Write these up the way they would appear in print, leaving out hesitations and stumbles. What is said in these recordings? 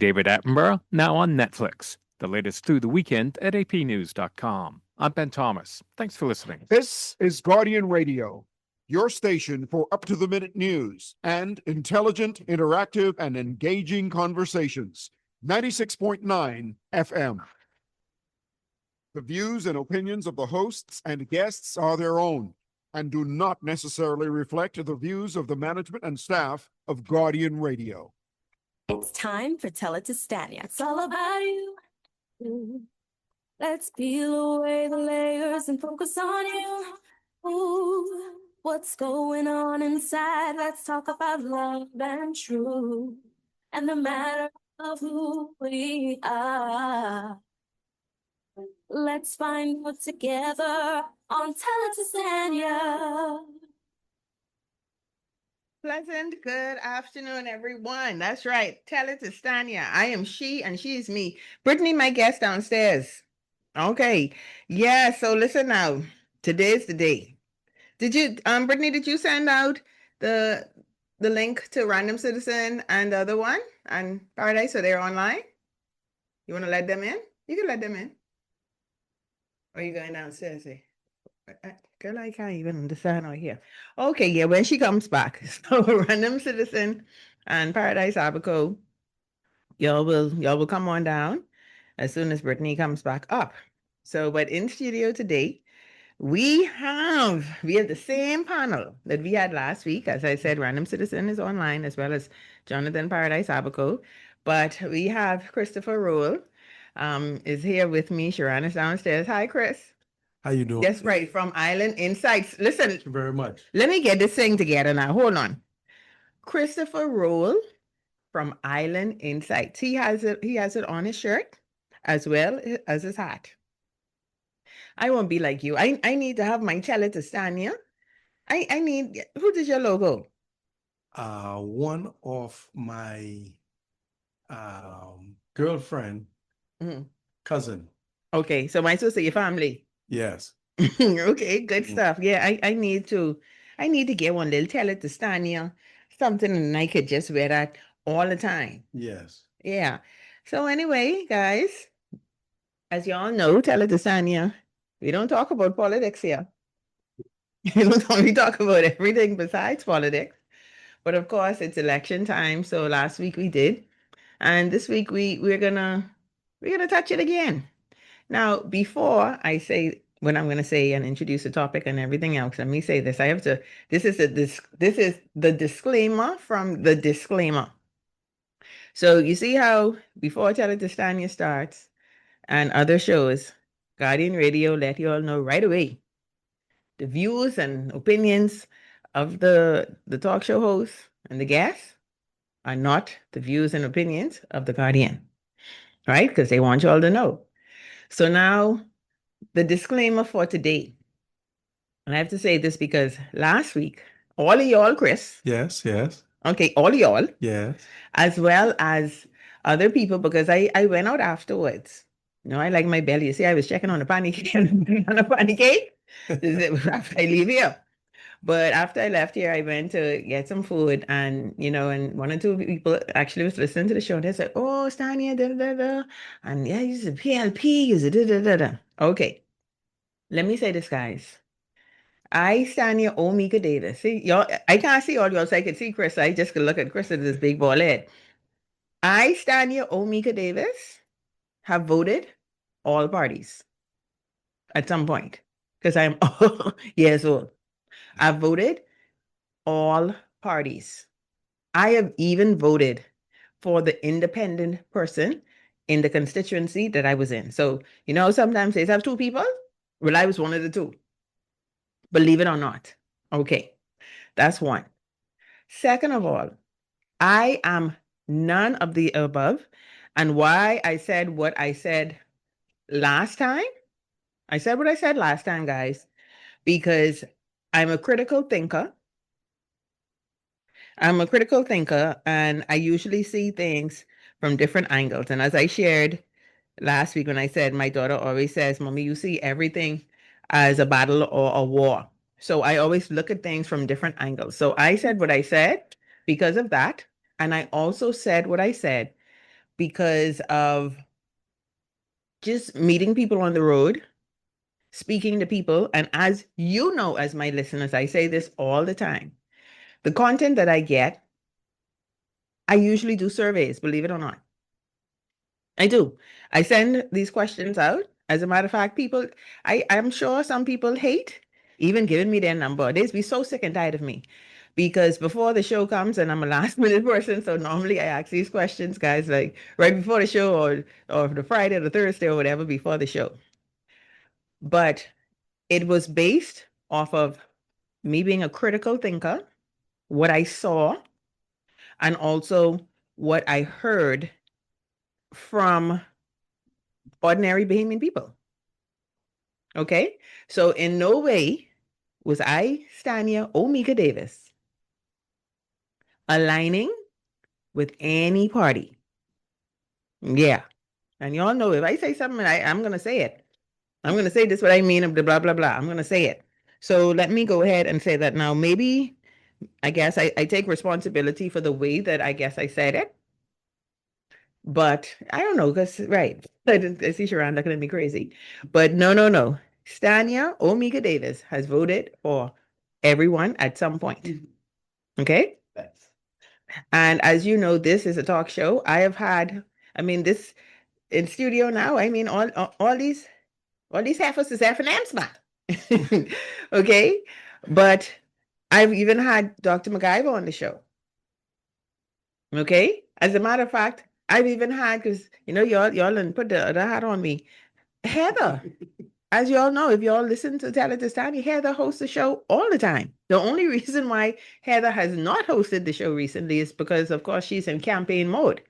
David Attenborough, now on Netflix. The latest through the weekend at apnews.com. I'm Ben Thomas. Thanks for listening. This is Guardian Radio, your station for up-to-the-minute news and intelligent, interactive, and engaging conversations. 96.9 FM. The views and opinions of the hosts and guests are their own and do not necessarily reflect the views of the management and staff of Guardian Radio. It's time for Tell It to Stanya. It's all about you. Let's peel away the layers and focus on you. Ooh, what's going on inside? Let's talk about love and truth and the matter of who we are. Let's find out together on Tell It to Stanya. Pleasant good afternoon, everyone. That's right. Tell it to Stanya. I am she and she is me. Brittany, my guest downstairs. Okay. Yeah, so listen now. Today's the day. Did you Brittany, did you send out the link to Random Citizen and the other one and Paradise so they're online? You want to let them in? You can let them in. Or are you going downstairs? Girl, I can't even understand out here. Okay, yeah, when she comes back. So Random Citizen and Paradise Abaco, y'all will come on down as soon as Brittany comes back up. So, but in studio today, we have the same panel that we had last week. As I said, Random Citizen is online as well as Jonathan Paradise Abaco. But we have Christopher Rule is here with me. Sharon is downstairs. Hi, Chris. How you doing? That's right, from Island Insights. Listen. Thank you very much. Let me get this thing together now. Hold on. Christopher Rule from Island Insights. He has it on his shirt as well as his hat. I won't be like you. I need to have my Tell It to Stanya. I need, who did your logo? One of my girlfriend, cousin. Okay, so am I supposed to say your family? Yes. Okay, good stuff. Yeah, I need to get one little Tell It to Stanya, something and I could just wear that all the time. Yes. Yeah. So anyway, guys, as you all know, Tell It to Stanya, we don't talk about politics here. We talk about everything besides politics. But of course, it's election time. So last week we did. And this week we're gonna touch it again. Now, before I say what I'm going to say and introduce the topic and everything else, let me say this. This is the disclaimer from the disclaimer. So you see how before Tell It to Stanya starts and other shows, Guardian Radio let you all know right away the views and opinions of the talk show hosts and the guests are not the views and opinions of the Guardian, right? Because they want you all to know. So now the disclaimer for today, and I have to say this because last week, all of y'all, Chris. Yes. Okay, all of y'all. Yes. As well as other people, because I went out afterwards. You know, I like my belly. You see, I was checking on a pancake after I leave here. But after I left here, I went to get some food and, you know, and one or two people actually was listening to the show. And they said, oh, Stanya, da, da, da. And yeah, he's a PLP, he's a da, da, da, da. Okay. Let me say this, guys. I, Stanya Omika Davis. See, y'all, I can't see all y'all, so I can see Chris. I just could look at Chris with this big ball head. I, Stanya Omika Davis, have voted all parties at some point because I'm years old. I've voted all parties. I have even voted for the independent person in the constituency that I was in. So, you know, sometimes they have two people. Well, I was one of the two. Believe it or not. Okay, that's one. Second of all, I am none of the above. And why I said what I said last time, guys, because I'm a critical thinker. And I usually see things from different angles. And as I shared last week when I said, my daughter always says, Mommy, you see everything as a battle or a war. So I always look at things from different angles. So I said what I said because of that. And I also said what I said because of just meeting people on the road, speaking to people. And as you know, as my listeners, I say this all the time. The content that I get, I usually do surveys, believe it or not. I do. I send these questions out. As a matter of fact, I'm sure some people hate even giving me their number. They'd be so sick and tired of me because before the show comes, and I'm a last minute person, so normally I ask these questions, guys, like right before the show or the Friday or the Thursday or whatever before the show. But it was based off of me being a critical thinker, what I saw, and also what I heard from ordinary Bahamian people. Okay? So in no way was I, Stanya Omega Davis, aligning with any party. Yeah. And y'all know if I say something, I'm going to say it. I'm going to say this what I mean of the blah, blah, blah. I'm going to say it. So let me go ahead and say that now. Maybe, I guess I take responsibility for the way that I guess I said it. But I don't know, because, right. I see Sharon looking at me crazy. But no. Stanya Omega Davis has voted for everyone at some point. Okay? And as you know, this is a talk show. I have had, this in studio now, all these heifers is F&M's man. Okay? But I've even had Dr. MacGyver on the show. Okay? As a matter of fact, I've even had, because, y'all didn't put the other hat on me. Heather, as y'all know, if y'all listen to Tell It to Stanya, Heather hosts the show all the time. The only reason why Heather has not hosted the show recently is because, of course, she's in campaign mode.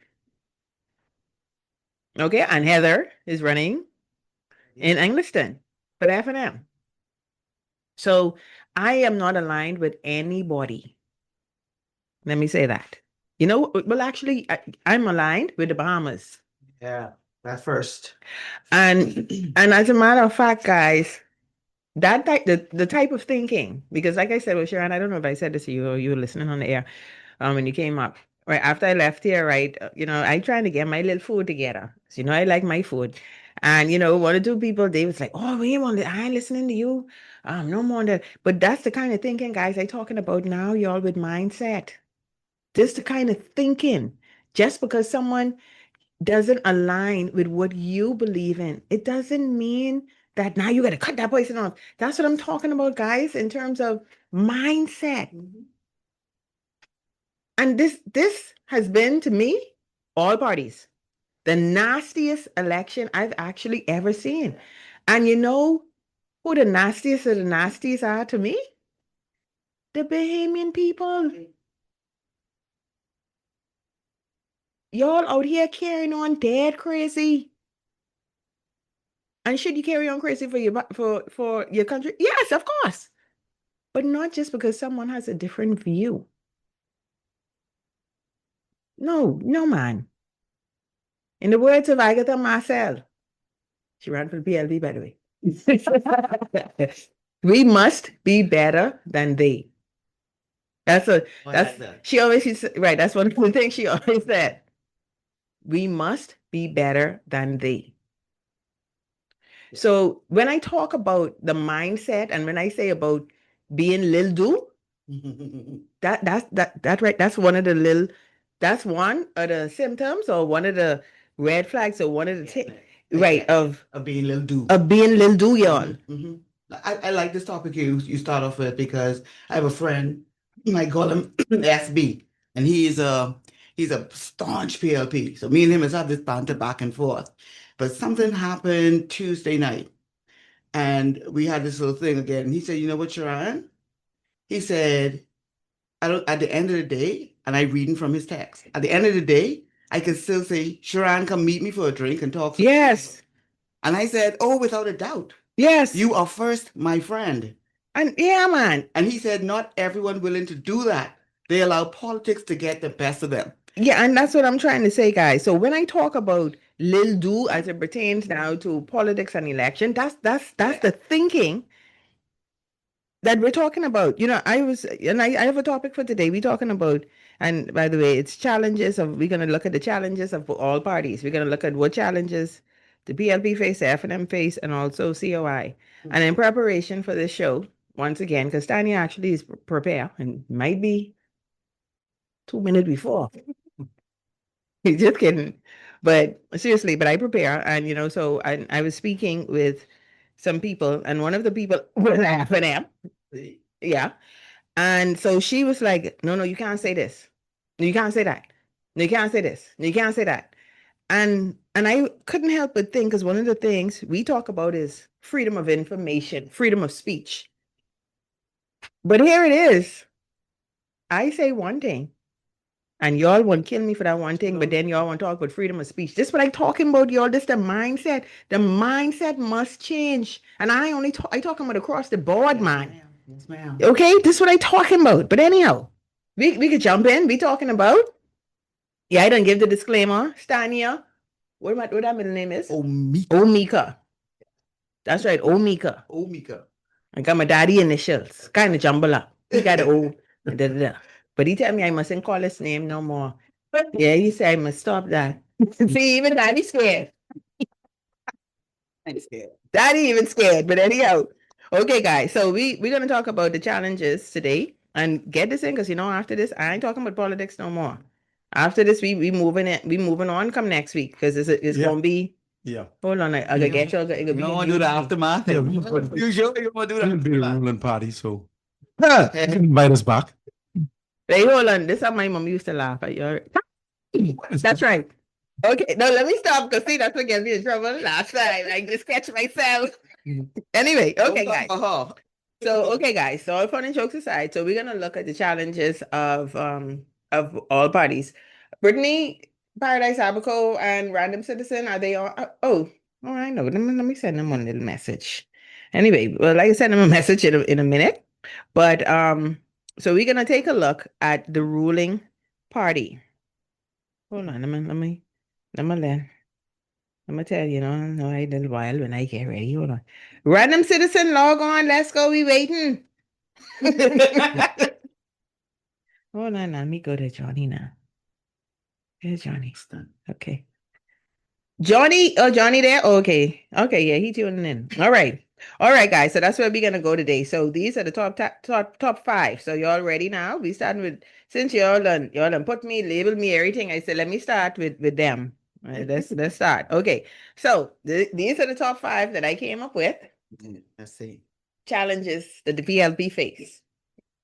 Okay, and Heather is running in Engliston for F&M. So I am not aligned with anybody. Let me say that. Well, actually, I'm aligned with the Bahamas. Yeah, that first. And as a matter of fact, guys, that the type of thinking, because like I said, well, Sharon, I don't know if I said this to you or you were listening on the air when you came up. Right after I left here, right, I trying to get my little food together. So, I like my food. And, one or two people, they was like, oh, I ain't listening to you. No more than that. But that's the kind of thinking, guys, I talking about now, y'all, with mindset. This the kind of thinking. Just because someone doesn't align with what you believe in, it doesn't mean that now you got to cut that person off. That's what I'm talking about, guys, in terms of mindset. And this has been, to me, all parties, the nastiest election I've actually ever seen. And you know who the nastiest of the nasties are to me? The Bahamian people. Y'all out here carrying on dead crazy. And should you carry on crazy for your country? Yes, of course. But not just because someone has a different view. No, man. In the words of Agatha Marcel, she ran for the PLD, by the way. We must be better than they. She always right. That's one of the things she always said. We must be better than they. So when I talk about the mindset and when I say about being lil do, that right. That's one of the symptoms or one of the red flags or one of the right of being little do. Y'all. I like this topic you start off with because I have a friend, I call him SB, and he's a staunch PLP. So me and him has had this banter back and forth. But something happened Tuesday night, and we had this little thing again. And he said, "You know what, Sharon?" He said, "I don't." At the end of the day, and I reading from his text. At the end of the day, I can still say, "Sharon, come meet me for a drink and talk." Yes. And I said, "Oh, without a doubt. Yes. You are first, my friend." And yeah, man. And he said, not everyone willing to do that. They allow politics to get the best of them. Yeah, and that's what I'm trying to say, guys. So when I talk about Lil Do as it pertains now to politics and election, that's the thinking that we're talking about. I have a topic for today. We're talking about And by the way, we're going to look at the challenges of all parties. We're going to look at what challenges the PLP face, the F&M face, and also COI. And in preparation for this show, once again, because Stanya actually is prepared and might be 2 minutes before. Just kidding. But seriously, but I prepare. And, so I was speaking with some people, and one of the people was F&M. Yeah. And so she was like, no, you can't say this. No, you can't say that. No, you can't say this. No, you can't say that. And I couldn't help but think, because one of the things we talk about is freedom of information, freedom of speech. But here it is. I say one thing, and y'all want to kill me for that one thing, but then y'all want to talk about freedom of speech. This is what I'm talking about, y'all. This is the mindset. The mindset must change. And I talking about across the board, man. Yes, ma'am. Okay, this is what I'm talking about. But anyhow, we could jump in. We talking about. Yeah, I didn't give the disclaimer. Stanya. What that middle name is? Omika. That's right, Omika. I got my daddy initials. Kind of jumble up. He got the O. Da, da, da. But he tell me I mustn't call his name no more. Yeah, he said I must stop that. See, even daddy scared. I'm scared. Daddy even scared. But anyhow, okay, guys. So we're gonna talk about the challenges today, and get this in, because after this I ain't talking about politics no more. After this, we moving on. Come next week, because it's gonna be. Yeah. Hold on, I gotta get you. You don't want to do the aftermath? Yeah, You sure you want to do It'll be a the aftermath? ruling party, so invite us back. Hey, hold on. This is how my mom used to laugh at you. That's right. Okay, no, let me stop, because see, that's what gets me in trouble last time. I just catch myself. Anyway, okay, guys. Okay, guys. So all fun and jokes aside, so we're gonna look at the challenges of all parties. Brittany, Paradise Abaco, and Random Citizen, are they on? Oh, I know. Let me send them one little message. Anyway, well, like I send them a message in a minute. But so we're gonna take a look at the ruling party. Hold on, let me tell you, no, I little while when I get ready. Hold on. Random Citizen, log on. Let's go. We waiting. Hold on, let me go to Johnny now. Here's Johnny. Okay. Johnny there? Okay. Okay, yeah, he tuning in. All right. All right, guys. So that's where we're gonna go today. So these are the top 5. So y'all ready now? We starting with, since y'all done put me, label me, everything. I said let me start with them. All right, let's start. Okay. So these are the top 5 that I came up with. Let's see. Challenges that the PLP face.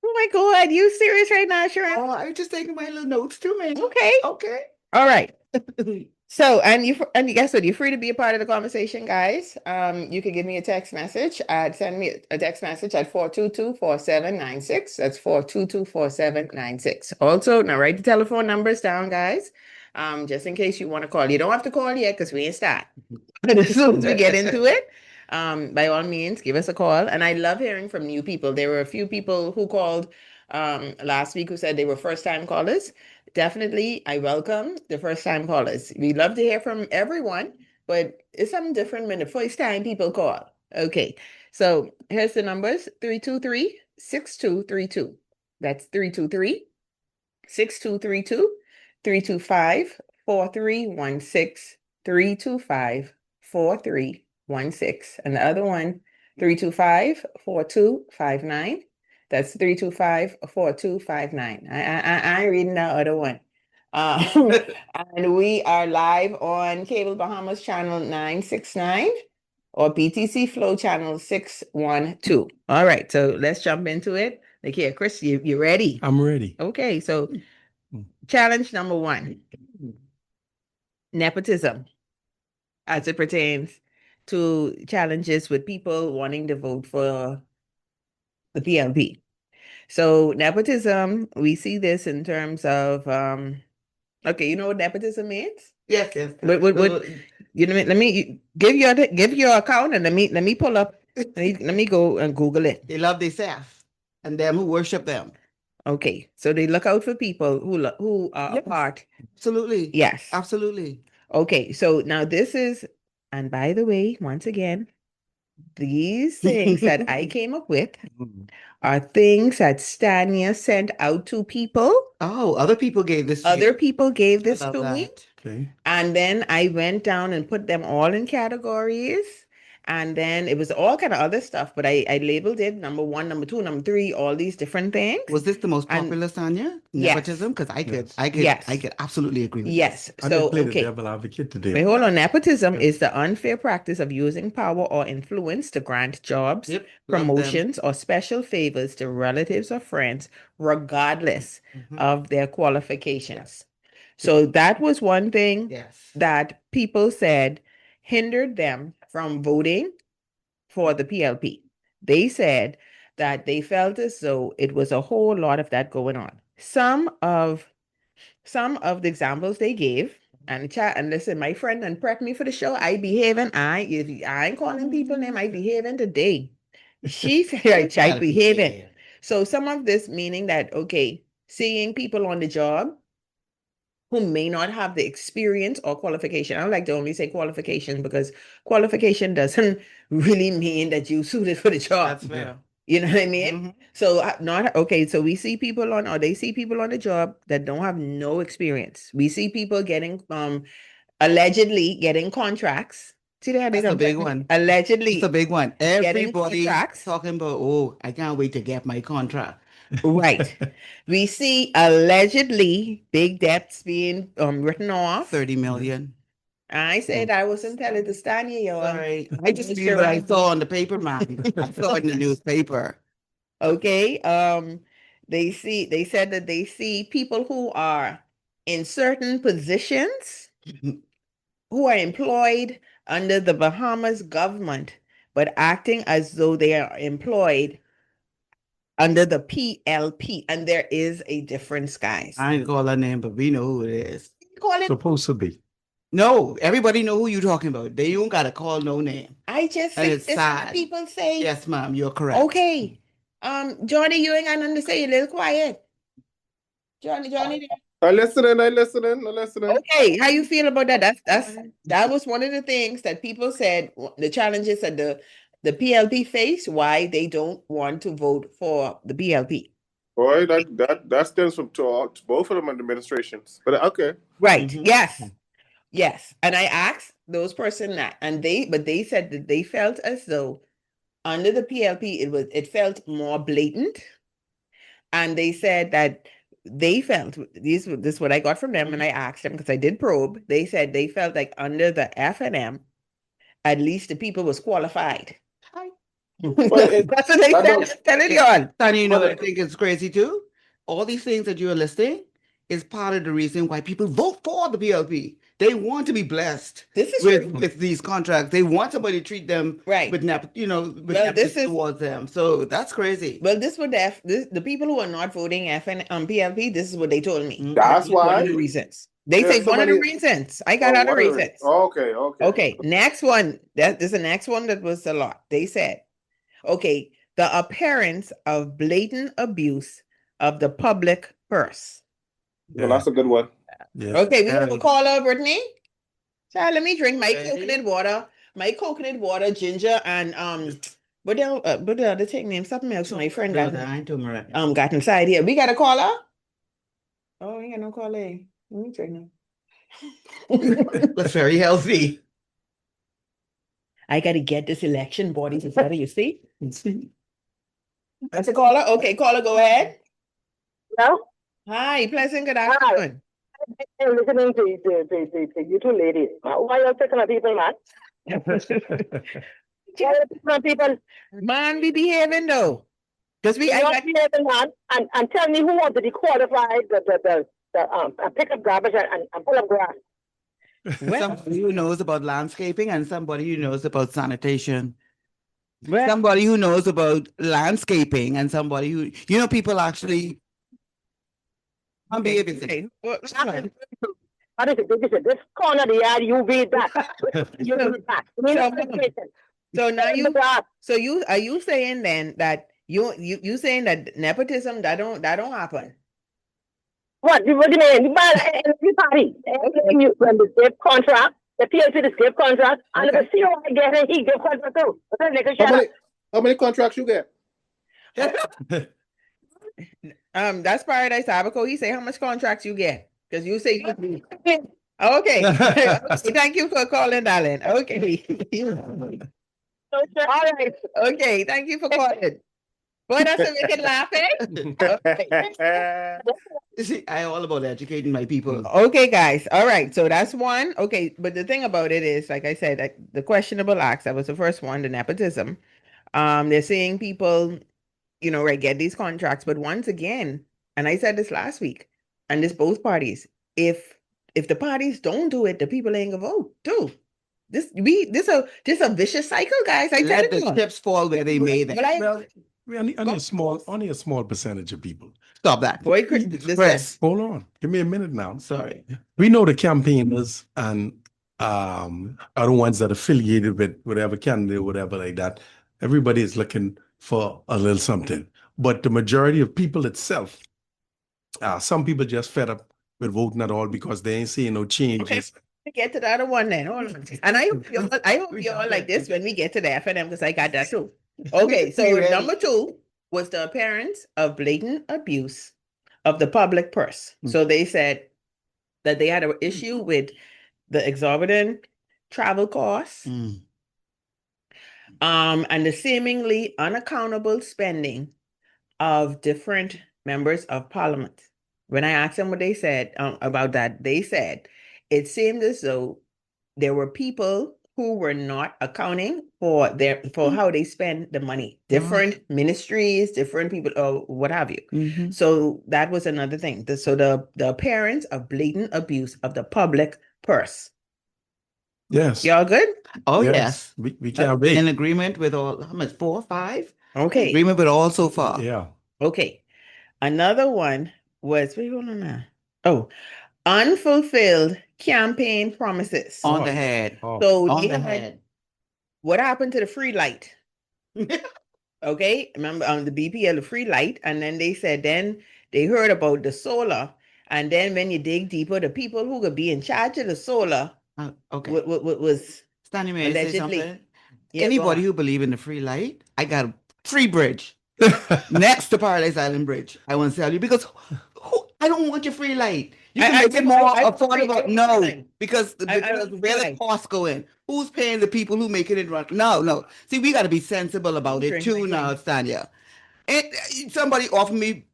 Oh my God, you serious right now, Sharon? Oh, I'm just taking my little notes too, man. Okay. Okay. All right. So, and guess what? You're free to be a part of the conversation, guys. You can give me a text message. Send me a text message at 422-4796. That's 422-4796. Also, now write the telephone numbers down, guys. Just in case you want to call. You don't have to call yet, because we ain't start. But as soon as we get into it, by all means, give us a call. And I love hearing from new people. There were a few people who called last week who said they were first-time callers. Definitely, I welcome the first-time callers. We love to hear from everyone, but it's something different when the first time people call. Okay, so here's the numbers: 323-6232. That's 323-6232, 325-4316, 325-4316, and the other one, 325-4259. That's 325-4259. I ain't reading the other one. And we are live on Cable Bahamas channel 969 or BTC Flow channel 612. All right, so let's jump into it. Like here, Chris, you ready? I'm ready. Okay, so challenge number 1, nepotism, as it pertains to challenges with people wanting to vote for the PLP. So nepotism, we see this in terms of okay, you know what nepotism means? Yes. What let me give your account, and let me pull up. Let me go and Google it. They love themselves and them who worship them. Okay, so they look out for people who are a part. Absolutely. Yes. Absolutely. Okay, so now this is, and by the way, once again, These things that I came up with are things that Stanya sent out to people. Oh, other people gave this to you. Other people gave I this love to me. that. Okay. And then I went down and put them all in categories. And then it was all kind of other stuff, but I labeled it number 1, number 2, number 3, all these different things. Was this the most And- popular, Sanya? Yes. Nepotism? Because I Yes. could absolutely agree with Yes. I So, didn't play the okay. devil advocate today. Wait, hold on. Nepotism is the unfair practice of using power or influence to grant jobs, Yep, love them. promotions, or special favors to relatives or friends, regardless Mhm. of their qualifications. So that was one thing Yes. that people said hindered them from voting for the PLP. They said that they felt as though it was a whole lot of that going on. Some of the examples they gave, and chat and listen, my friend, and prep me for the show. I behaving. If I ain't calling people name, I behaving today. She said I Gotta behaving. behave. So some of this meaning that okay, seeing people on the job who may not have the experience or qualification. I don't like to only say qualification because qualification doesn't really mean that you suited for the job. That's fair. You know what I mean? Mhm. So not okay. So we see people on, or they see people on the job that don't have no experience. We see people getting allegedly getting contracts. See that? That's a big one. Allegedly. It's a big one. getting Everybody contracts. talking about, oh, I can't wait to get my contract. Right. We see allegedly big debts being written off. 30 million. I said I wasn't telling the Stanya, y'all. Sorry. I just mean what I saw on the paper, man. I saw it in the newspaper. Okay. They said that they see people who are in certain positions who are employed under the Bahamas government, but acting as though they are employed under the PLP, and there is a difference, guys. I ain't call her name, but we know who it is. Call it. Supposed to be. No, everybody know who you're talking about. They don't gotta call no name. I just And think it's this is what sad. people say. Yes, ma'am, you're correct. Okay. Johnny, you ain't got nothing to say. You're a little quiet. Johnny. I listening. Okay, how you feel about that? That was one of the things that people said, the challenges that the PLP face, why they don't want to vote for the PLP. Boy, that stems from to both of them administrations. But okay. Right. Mhm. Yes. And I asked those person that, and they said that they felt as though under the PLP it felt more blatant. And they said that they felt this is what I got from them, and I asked them because I did probe. They said they felt like under the F&M, at least the people was qualified. That's what they said. Telling y'all. Tanya, you know But what I think is crazy too? All these things that you're listing is part of the reason why people vote for the PLP. They want to be blessed This is true. with these contracts. They want somebody to treat them Right. with Well, this is towards them. So that's crazy. well, this would the people who are not voting PLP. This is what they told me. That's One why of the reasons. They there's say so one of the many- reasons. I got other one of the- reasons. Okay. Okay, next one. This is the next one that was a lot. They said, okay, the appearance of blatant abuse of the public purse. Well, that's a good one. Yes. Okay, we have a Very. caller, Brittany. Child, let me drink my Ready? coconut water, ginger, and what the other thing name? Something else my friend got I ain't doing right. got inside here. We got a caller? Oh, we got no caller. Let me drink now. That's very healthy. I gotta get this election body together, you see? See? That's a caller? Okay, caller, go ahead. Hello? Hi, pleasant good Hi. afternoon. I'm listening to you two ladies. Why you taking on people, man? Why you taking on people? Man, we behaving though. Because You're not behaving, man. And tell me who wants to be qualified and pick up garbage and pull up grass. Somebody who knows about landscaping and somebody who knows about sanitation. well, Somebody who knows about landscaping and somebody who, people actually. I'm behaving. okay. What is it? This corner of the yard, you read that. You read that. You need education. So now Pick up the grass. are you saying then that you saying that nepotism that don't happen? What do you mean? But everybody, when they give contract, The PLC just give contract, and Okay. if the CEO get it, he give contract too. But then they can How shut up. many contracts you get? That's Paradise Abaco. He say how much contracts you get because you say you. Okay. Okay. Thank you for calling, darling. Okay. So, all right. Okay. Thank you for calling. Boy, that's a wicked laughing. Okay. You see, I all about educating my people. Okay, guys. All right. So that's one. Okay. But the thing about it is, like I said, like, the questionable acts, that was the first one, the nepotism. They're seeing people, right, get these contracts. But once again, and I said this last week, and this both parties, if the parties don't do it, the people ain't gonna vote too. This a vicious cycle, guys. I tell Let the you. chips fall where they may. Then. Well, we only a small percentage of people. Stop that. Boy, listen. Chris. Hold on. Give me a minute now. Sorry. We know the campaigners and are the ones that are affiliated with whatever candidate, whatever like that. Everybody is looking for a little something. But the majority of people itself, some people just fed up with voting at all because they ain't seeing no changes. Okay. Get to the other one then. Hold on. And I hope you all like this when we get to the FNM because I got that too. Okay, so number 2 was the appearance of blatant abuse of the public purse. So they said that they had an issue with the exorbitant travel costs, and the seemingly unaccountable spending of different members of parliament. When I asked them what they said about that, they said it seemed as though there were people who were not accounting for how they spend the money. Different ministries, different people, or what have you. So that was another thing. So the appearance of blatant abuse of the public purse. Yes. Y'all good? Oh, yes. We can't wait. In agreement with all, how much, 4 or 5? Okay. Agreement with all so far. Yeah. Okay. Another one was, what are you going on now? Oh, unfulfilled campaign promises. On the head. So On they the had- head. what happened to the free light? Okay, remember the BPL, the free light, and then they said then they heard about the solar, and then when you dig deeper, the people who could be in charge of the solar Okay. was Stanya, may I say allegedly. something? Yeah, go Anybody on. who believe in the free light, I got a free bridge next to Paradise Island Bridge. I want to tell you because I don't want your free light. You can make it more affordable. No, because where the costs go in. Who's paying the people who making it run? No. See, we got to be sensible about it too now, Stanya. Somebody offer me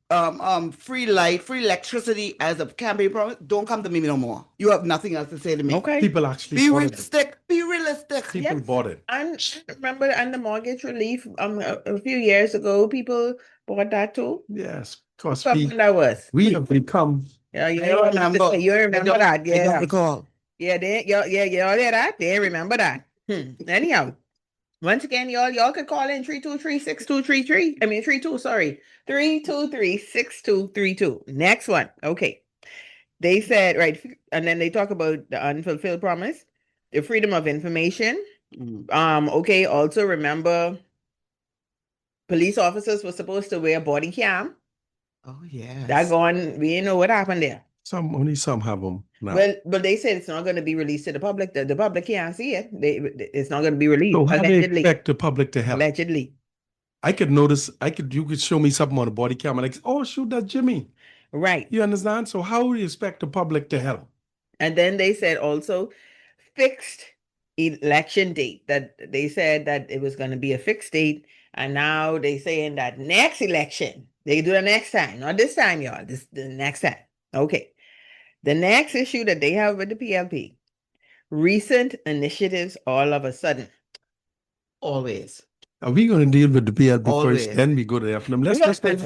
free light, free electricity as a campaign promise. Don't come to me no more. You have nothing else to say to me. Okay. People actually Be bought it. realistic. Be realistic. People bought it. And remember, and the mortgage relief a few years ago, people bought that too. Yes, because Something that was. we have become. Yeah, you remember. You remember that? I Yeah. don't recall. Yeah, y'all hear that? They remember that. Anyhow, once again, y'all could call in 323-6233. I mean 32, sorry. 323-6232. Next one. Okay. They said, right, and then they talk about the unfulfilled promise, the freedom of information. Okay, also remember police officers were supposed to wear body cam. Oh, yeah. That gone, we didn't know what happened there. Only some have them now. Well, but they said it's not going to be released to the public. The public can't see it. It's not going to be released. So how do they Allegedly. expect the public to help? Allegedly. I could notice, you could show me something on the body camera, like, oh, shoot, that's Jimmy. Right. You understand? So how do you expect the public to help? And then they said also fixed election date, that they said that it was going to be a fixed date. And now they saying that next election, they do the next time, not this time, y'all, this the next time. Okay. The next issue that they have with the PLP, recent initiatives all of a sudden. Always. Are we going to deal with the PLP Always. first, then we go to the FNM? Let's Just gonna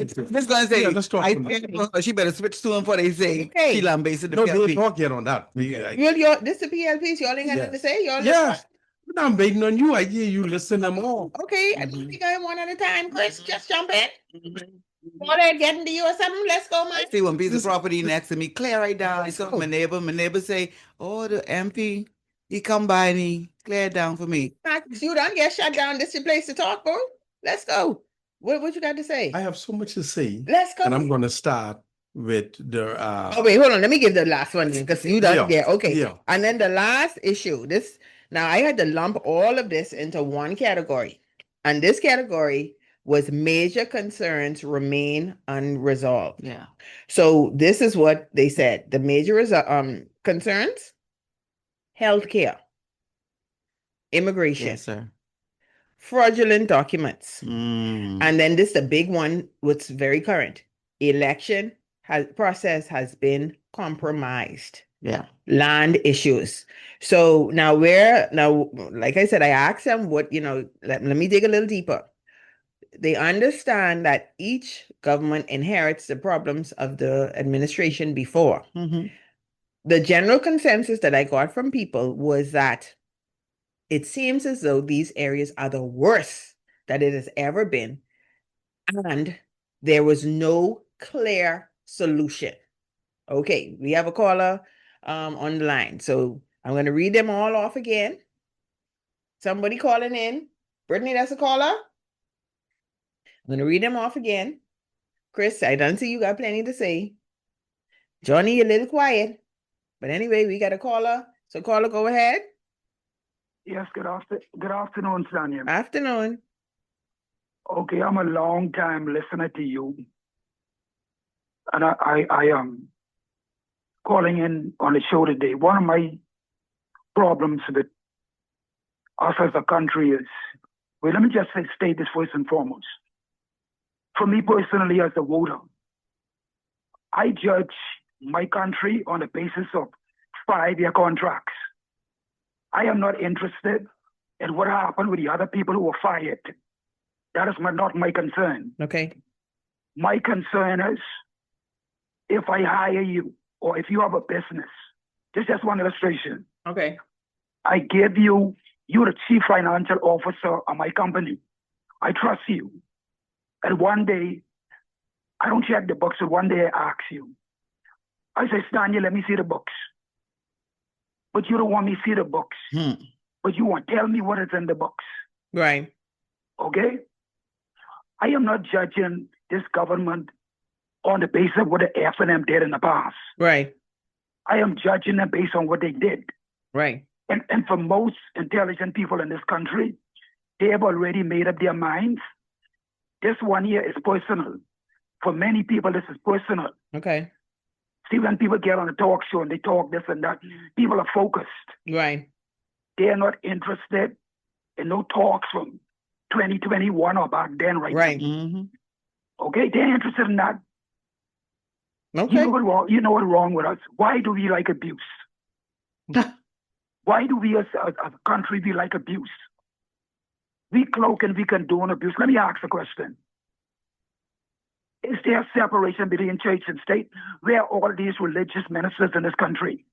say, let's talk. she better switch to him before they say Okay. she lambasted the No, don't PLP. talk yet on that. Well, this the PLPs, y'all ain't got nothing to say. Y'all Yes. I'm waiting on you. I hear you listen them all. Okay, I think we going one at a time. Chris, just jump in. Want to get into you or something? Let's go, man. I see one piece of property next to me, clear right down. I saw my neighbor. My neighbor say, "Oh, the MP, he come by and he clear it down for me." Max, you don't get shut down. This is your place to talk, bro. Let's go. What you got to say? I have so much to say. Let's go. And I'm going to start with the Oh, wait, hold on. Let me give the last one because you done. Yeah, Yeah, okay. yeah. And then the last issue, this now I had to lump all of this into one category. And this category was major concerns remain unresolved. Yeah. So this is what they said. The major concerns, healthcare, immigration, Yes, sir. fraudulent documents. Mm. And then this the big one, what's very current. Election process has been compromised. Yeah. Land issues. So now like I said, I asked them what, let me dig a little deeper. They understand that each government inherits the problems of the administration before. Mhm. The general consensus that I got from people was that it seems as though these areas are the worst that it has ever been, and there was no clear solution. Okay, we have a caller on the line. So I'm going to read them all off again. Somebody calling in. Brittany, that's a caller. I'm going to read them off again. Chris, I don't see you got plenty to say. Johnny, you're a little quiet. But anyway, we got a caller. So caller, go ahead. Yes, good afternoon, Stanya. Afternoon. Okay, I'm a long time listener to you. And I am calling in on the show today. One of my problems with us as a country is, well, let me just state this first and foremost. For me personally, as a voter, I judge my country on the basis of 5-year contracts. I am not interested in what happened with the other people who were fired. That is not my concern. Okay. My concern is if I hire you or if you have a business, this is just one illustration. Okay. I give you, you're the chief financial officer of my company. I trust you. And one day, I don't check the books, so one day I ask you. I say, Stanya, let me see the books. But you don't want me to see the books. But you want to tell me what is in the books. Right. Okay? I am not judging this government on the basis of what the F&M did in the past. Right. I am judging them based on what they did. Right. And for most intelligent people in this country, they have already made up their minds. This one here is personal. For many people, this is personal. Okay. See, when people get on a talk show and they talk this and that, people are focused. Right. They are not interested in no talks from 2021 or back then right Right. now. Mm-hmm. Okay? They're interested in that. Okay. You know what's wrong with us? Why do we like abuse? Why do we as a country, we like abuse? We cloak and we condone abuse. Let me ask a question. Is there a separation between church and state? Where are all these religious ministers in this country?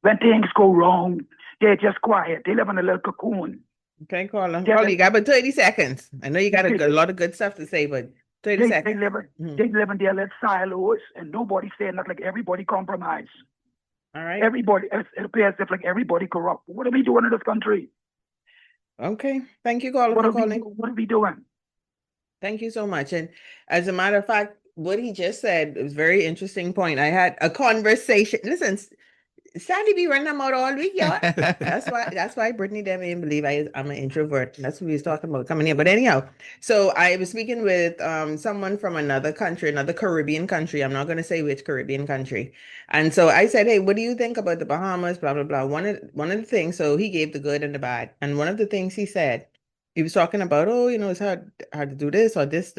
When things go wrong, they're just quiet. They live in a little cocoon. Okay, caller. Caller, you got about 30 seconds. I know you got a lot of good stuff to say, but 30 seconds. They live in their little silos and nobody's saying nothing, like everybody compromised. All right. Everybody, it appears as if like everybody corrupt. What are we doing in this country? Okay. Thank you, caller, for calling. What are we doing? Thank you so much. And as a matter of fact, what he just said was a very interesting point. I had a conversation. Listen, Sandy be running them out all week, y'all. That's why Brittany didn't believe I'm an introvert. That's what we was talking about coming here. But anyhow, so I was speaking with someone from another country, another Caribbean country. I'm not going to say which Caribbean country. And so I said, hey, what do you think about the Bahamas? Blah, blah, blah. One of the things, so he gave the good and the bad. And one of the things he said, he was talking about, it's hard to do this or this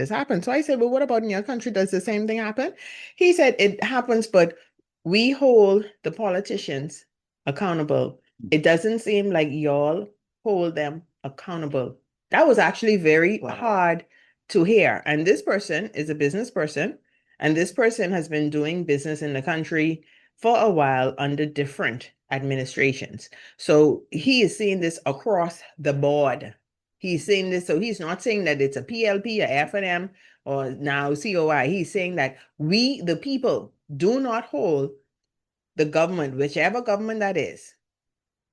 happens. So I said, well, what about in your country? Does the same thing happen? He said it happens, but we hold the politicians accountable. It doesn't seem like y'all hold them accountable. That was actually very hard to hear. And this person is a business person, and this person has been doing business in the country for a while under different administrations. So he is seeing this across the board. He's saying this, so he's not saying that it's a PLP, a F&M, or now COI. He's saying that we, the people, do not hold the government, whichever government that is,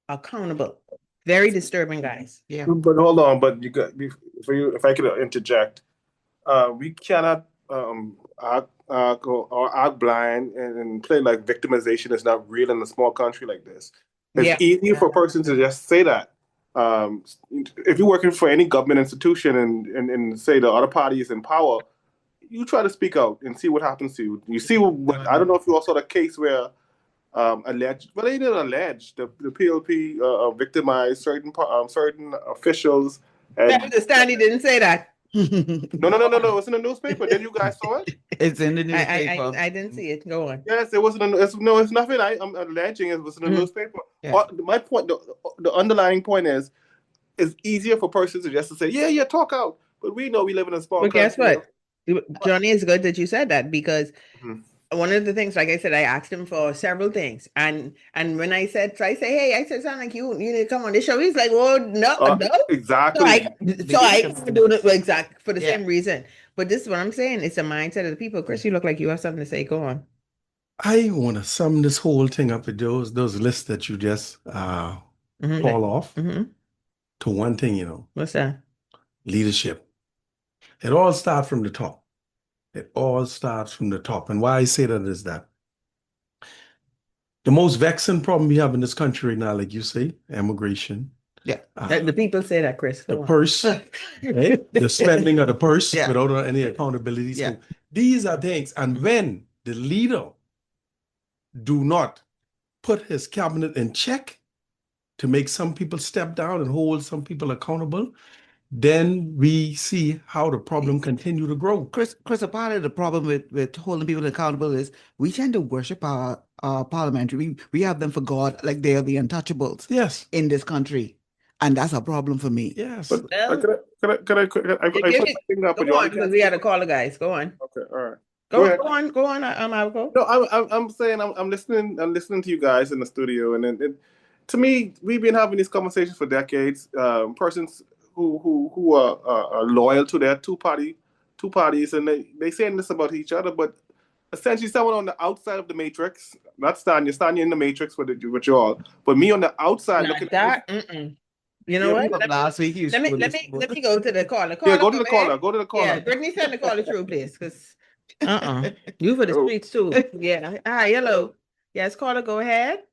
accountable. Very disturbing, guys. Yeah. But hold on, but you got if I could interject, we cannot or act blind and play like victimization is not real in a small country like this. It's easy for a person to just say that. If you're working for any government institution and say the other party is in power, you try to speak out and see what happens to you. You see what I don't know if you all saw the case where alleged, well, they didn't allege the PLP victimized certain officials. And Stanley didn't say that. no, it was in the newspaper. Then you guys saw it. It's in the newspaper. I didn't see it. Go on. Yes, it wasn't. It's nothing. I'm alleging it was in the newspaper. Yeah. My point, the underlying point is, it's easier for persons to just to say, yeah, talk out. But we know we live in a small But country. guess what? Johnny, it's good that you said that because Mhm. one of the things, like I said, I asked him for several things, and when I said, hey, I said, sound like you need to come on this show. He's like, well, no. Exactly. So I do it exact for the same reason. But this is what I'm saying. It's the mindset of the people. Chris, you look like you have something to say. Go on. I want to sum this whole thing up with those lists that you just call off to one thing, What's that? leadership. It all starts from the top. It all starts from the top. And why I say that is that the most vexing problem we have in this country right now, like you say, immigration. Yeah. The people say that, Chris. The purse, right? The spending of the purse without any accountability. Yeah. So these are things. And when the leader do not put his cabinet in check to make some people step down and hold some people accountable, then we see how the problem continue to grow. Chris, a part of the problem with holding people accountable is we tend to worship our parliamentary. We have them for God like they are the untouchables. Yes. In this country. And that's a problem for me. Yes. But could I put my finger up? Go on, because we had to call the guys. Go on. Okay, all right. Go on. I'll go. No, I'm saying I'm listening. I'm listening to you guys in the studio, and to me, we've been having these conversations for decades. Persons who are loyal to their two parties, and they saying this about each other, but essentially someone on the outside of the matrix, not Stanya in the matrix with you all, but me on the outside looking at You know what? Last week let me go to the caller. Go to the caller. Go to the caller. Yeah, Brittany, send the caller through, please, because you for the streets too. Yeah. Hi, hello. Yes, caller, go ahead.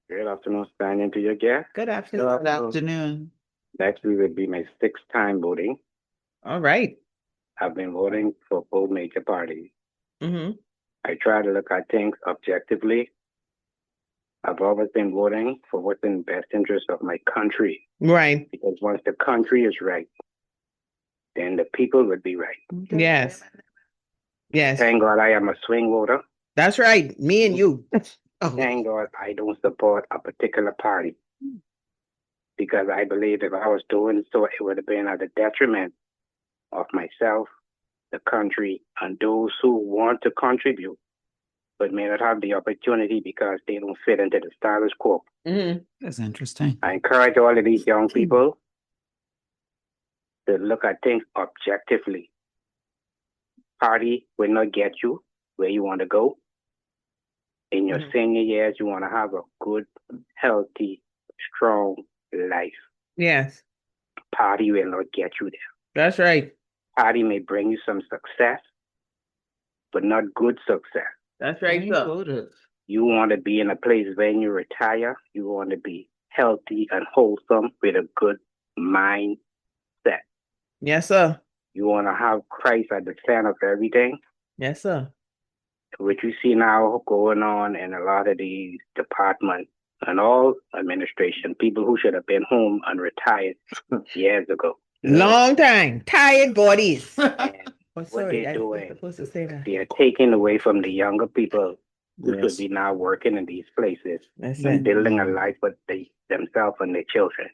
Good afternoon, Stanya, to your guest. Good afternoon. Good afternoon. Next week will be my 6th time voting. All right. I've been voting for both major parties. Mm-hmm. I try to look at things objectively. I've always been voting for what's in the best interest of my country. Right. Because once the country is right, then the people would be right. Yes. Yes. Thank God I am a swing voter. That's right. Me and you. Thank God I don't support a particular party. Because I believe if I was doing so, it would have been at the detriment of myself, the country, and those who want to contribute, but may not have the opportunity because they don't fit into the status quo. Mm-hmm. That's interesting. I encourage all of these young people to look at things objectively. Party will not get you where you want to go. In your senior years, you want to have a good, healthy, strong life. Yes. Party will not get you there. That's right. Party may bring you some success, but not good success. That's right, sir. You want to be in a place when you retire, you want to be healthy and wholesome with a good mindset. Yes, sir. You want to have Christ at the center of everything. Yes, sir. Which we see now going on in a lot of these departments and all administration, people who should have been home and retired years ago. Long time. Tired bodies. What they're doing, they are taking away from the younger people who should be now working in these places and building a life for themselves and their children.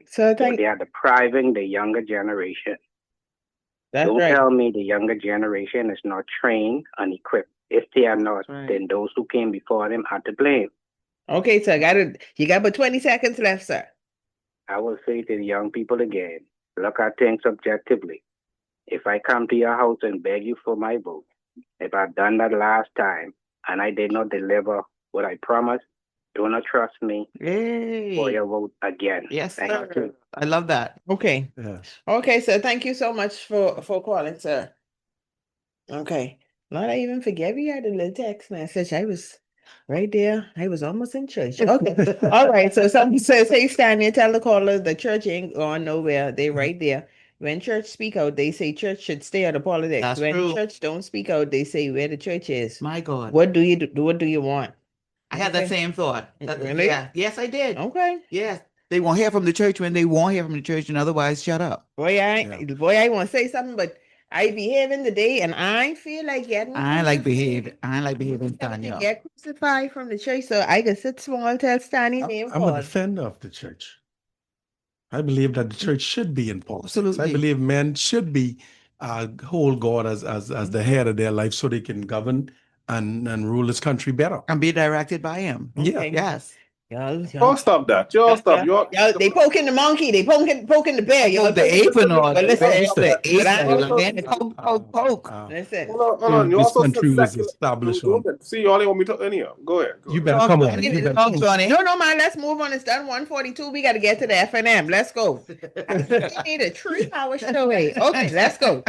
So they are depriving the younger generation. Don't tell me the younger generation is not trained and equipped. If they are not, then those who came before them are to blame. Okay, so you got about 20 seconds left, sir. I will say to the young people again, look at things objectively. If I come to your house and beg you for my vote, if I've done that last time and I did not deliver what I promised, do not trust me for your vote again. Yes, Thank sir. you. I love that. Okay. Yes. Okay, sir. Thank you so much for calling, sir. Okay. Lord, I even forget we had a little text message. I was right there. I was almost in church. Okay. All right. So somebody says, hey, Stanya, tell the caller the church ain't going nowhere. They right there. When church speak out, they say church should stay out of politics. That's when true. church don't speak out, they say where the church is. My God. What do you do? What do you want? I had that same thought. Really? Yeah. Yes, I did. Okay. Yes. They won't hear from the church when they won't hear from the church, and otherwise, shut up. Boy, I want to say something, but I behaving today, and I feel like getting. I like behaving. I like behaving, Tanya. Stanya. Get crucified from the church, so I can sit small, tell Stanya name. I'm a defender of the church. I believe that the church should be in politics. Absolutely. I believe men should be hold God as the head of their life so they can govern and rule this country better. And be directed by him. Yeah. Yes. Y'all stop that. Y'all stop. Y'all, they poking the monkey. They poking the bear. Y'all the apron on. Listen. Poke. Listen. Hold on. You This also country was established on. See, y'all ain't want me to anyhow. Go ahead. You better come on. No, man. Let's move on. It's done 1:42. We got to get to the FNM. Let's go. We need a 3-hour show. Okay, let's go.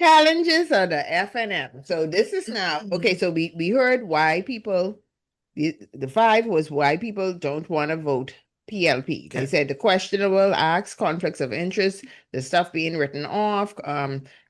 Challenges of the FNM. So this is now okay. So we heard why people. The 5 was why people don't want to vote PLP. They said the questionable acts, conflicts of interest, the stuff being written off,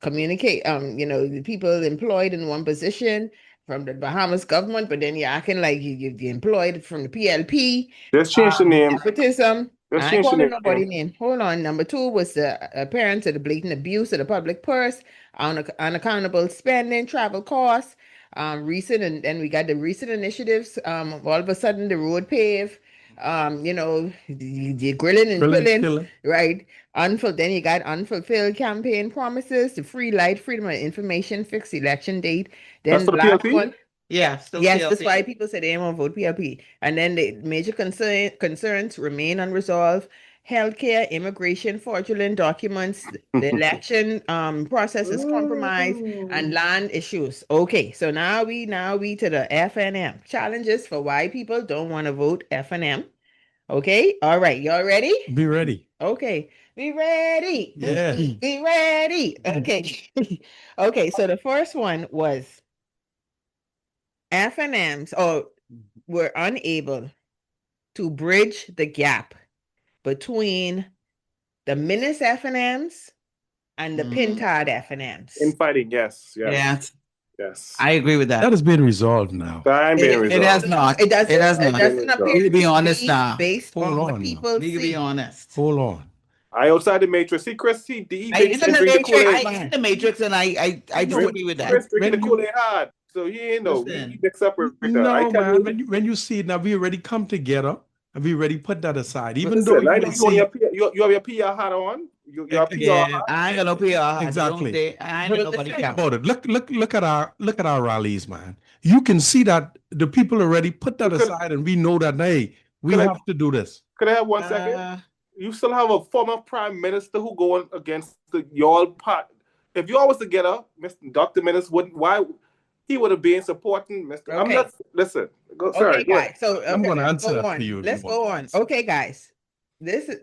communicate, the people employed in one position from the Bahamas government, but then you're acting like you're employed from the PLP. Let's change the name. Nepotism. I ain't calling nobody name. Hold on. Number 2 was the appearance of the blatant abuse of the public purse, unaccountable spending, travel costs. Recent and then we got the recent initiatives. All of a sudden the road pave. The grilling and killing, right? Then you got unfulfilled campaign promises, the free light, freedom of information, fixed election date. Then the last one. Yeah, yes, that's why people say they won't vote PLP. And then the major concerns remain unresolved. Healthcare, immigration, fraudulent documents, the election process is compromised, and land issues. Okay, so now we to the FNM. Challenges for why people don't want to vote FNM. Okay, all right, y'all ready? Be ready. Okay, be ready. Yeah. Be ready. Okay. Okay, so the first one was FNMs were unable to bridge the gap between the Menace FNMs and the Pintard FNMs. Infighting, yes. I agree with that. That has been resolved now. It has not. It doesn't appear to be honest now. Based on what people need to be honest. Hold on. I outside the matrix. See, Chris, I in the matrix, and I don't agree with that. Chris drinking the Kool-Aid hard, so he ain't know. He mix up with no, man. When you see it now, we already come together. And we already put that aside. Even though you have your PR hat on. Your PR hat. I ain't got no PR hat. Exactly. I ain't nobody care about it. Look at our rallies, man. You can see that the people already put that aside, and we know that we have to do this. Could I have 1 second? You still have a former prime minister who going against your part. If you all was together, Dr. Menace wouldn't. Why? He would have been supporting Mr. Okay. I'm not. Listen. Go. Sorry. Okay, guys. So I'm going to answer that for you. Let's go on. Okay, guys. Listen.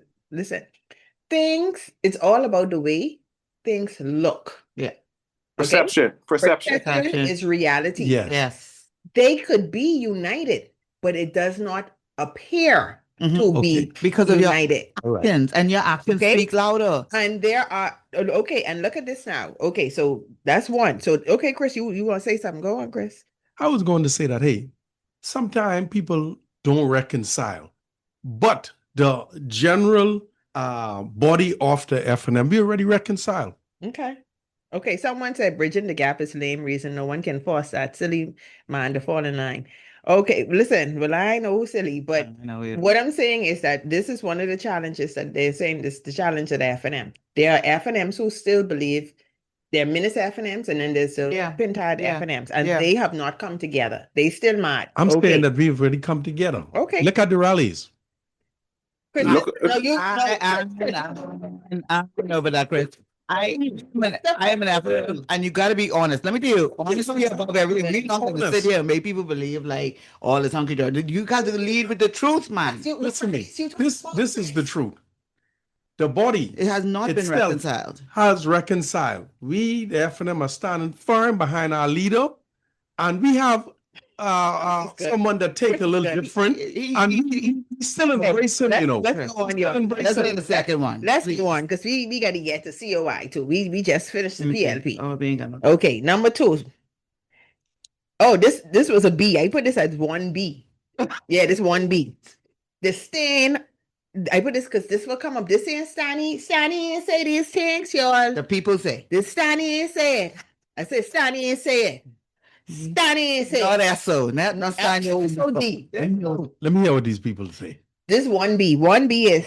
Things. It's all about the way things look. Yeah. Perception. Perception is reality. Yes. They could be united, but it does not appear to be because united. Of your actions, and your actions speak louder. And there are and look at this now. Okay, so that's one. So Chris, you want to say something? Go on, Chris. I was going to say that sometimes people don't reconcile, but the general body of the FNM, we already reconcile. Okay, someone said bridging the gap is lame reason no one can force that silly man to fall in line. Okay, listen, well, I know silly, but what I'm saying is that this is one of the challenges that they're saying this the challenge of the FNM. There are FNMs who still believe they're Menace FNMs, and then there's the Pintard FNMs, and they have not come together. They still mad. I'm saying that we've already come together. Okay. Look at the rallies. Chris, I know about that, Chris. I am an African, and you got to be honest. Let me tell you, honestly above everything. We're not going to sit here and make people believe like all this hunky dory. You got to lead with the truth, man. Listen to me. This is the truth. the body It has not been itself reconciled. has reconciled. We, the FNM, are standing firm behind our leader, and we have someone that take a little different, and we still embrace him, you know. Let's go on, Let's go to the second one. Let's go on, because we got to get to COI too. We just finished the PLP. Oh, being gonna. Okay, number 2. Oh, this was a B. I put this as 1B. Yeah, this 1B. The stand. I put this because this will come up. This ain't Stanya ain't say these things, y'all. The people say. This Stanya ain't say it. I said Stanya ain't say it. Stanya ain't say No, it. that's so. Not Stanya. So D. Let me hear what these people say. This 1B. 1B is,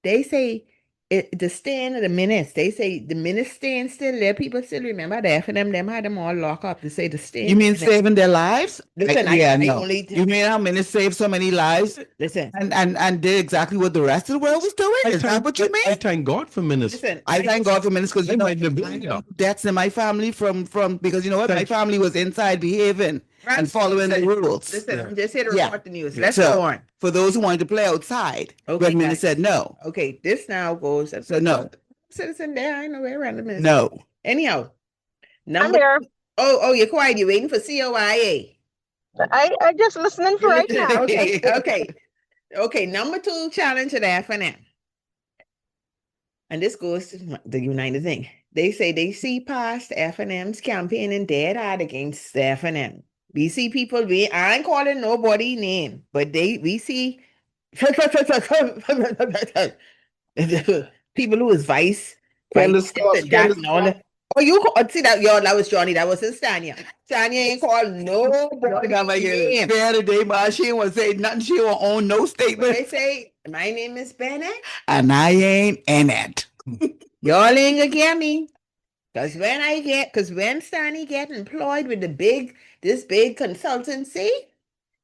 they say, the stand of the minutes. They say the minutes stand still there. People still remember the FNM. Them had them all locked up to say the stand. You mean saving their lives? Listen, yeah, I no. only. You mean how minutes saved so many lives? Listen. And did exactly what the rest of the world was doing? Is that what you mean? I thank God for minutes. Listen, I thank God for minutes because I might have been there. that's in my family from because you know what? My family was inside behaving and following the rules. Listen, I'm just here to Yeah. report the news. Let's So, go on. For those who wanted to play outside, Okay, when minutes guys. said no. Okay, this now goes. So no. Citizen there, I know where around the minute. No. Anyhow, I'm number. here. Oh, you're quiet. You're waiting for COIA. I just listening for right now. Okay. Number 2 challenge to the FNM. And this goes to the United thing. They say they see past FNM's campaigning dead hard against the FNM. We see people, I ain't calling nobody name, but we see people who is vice. Oh, you see that, y'all? That was Johnny. That was his Stanya. Stanya ain't called nobody name. Fair today, but she won't say nothing. She won't own no statement. They say, my name is Bennett. And I ain't in it. Y'all ain't gonna get me. Because when Stanya get employed with this big consultancy,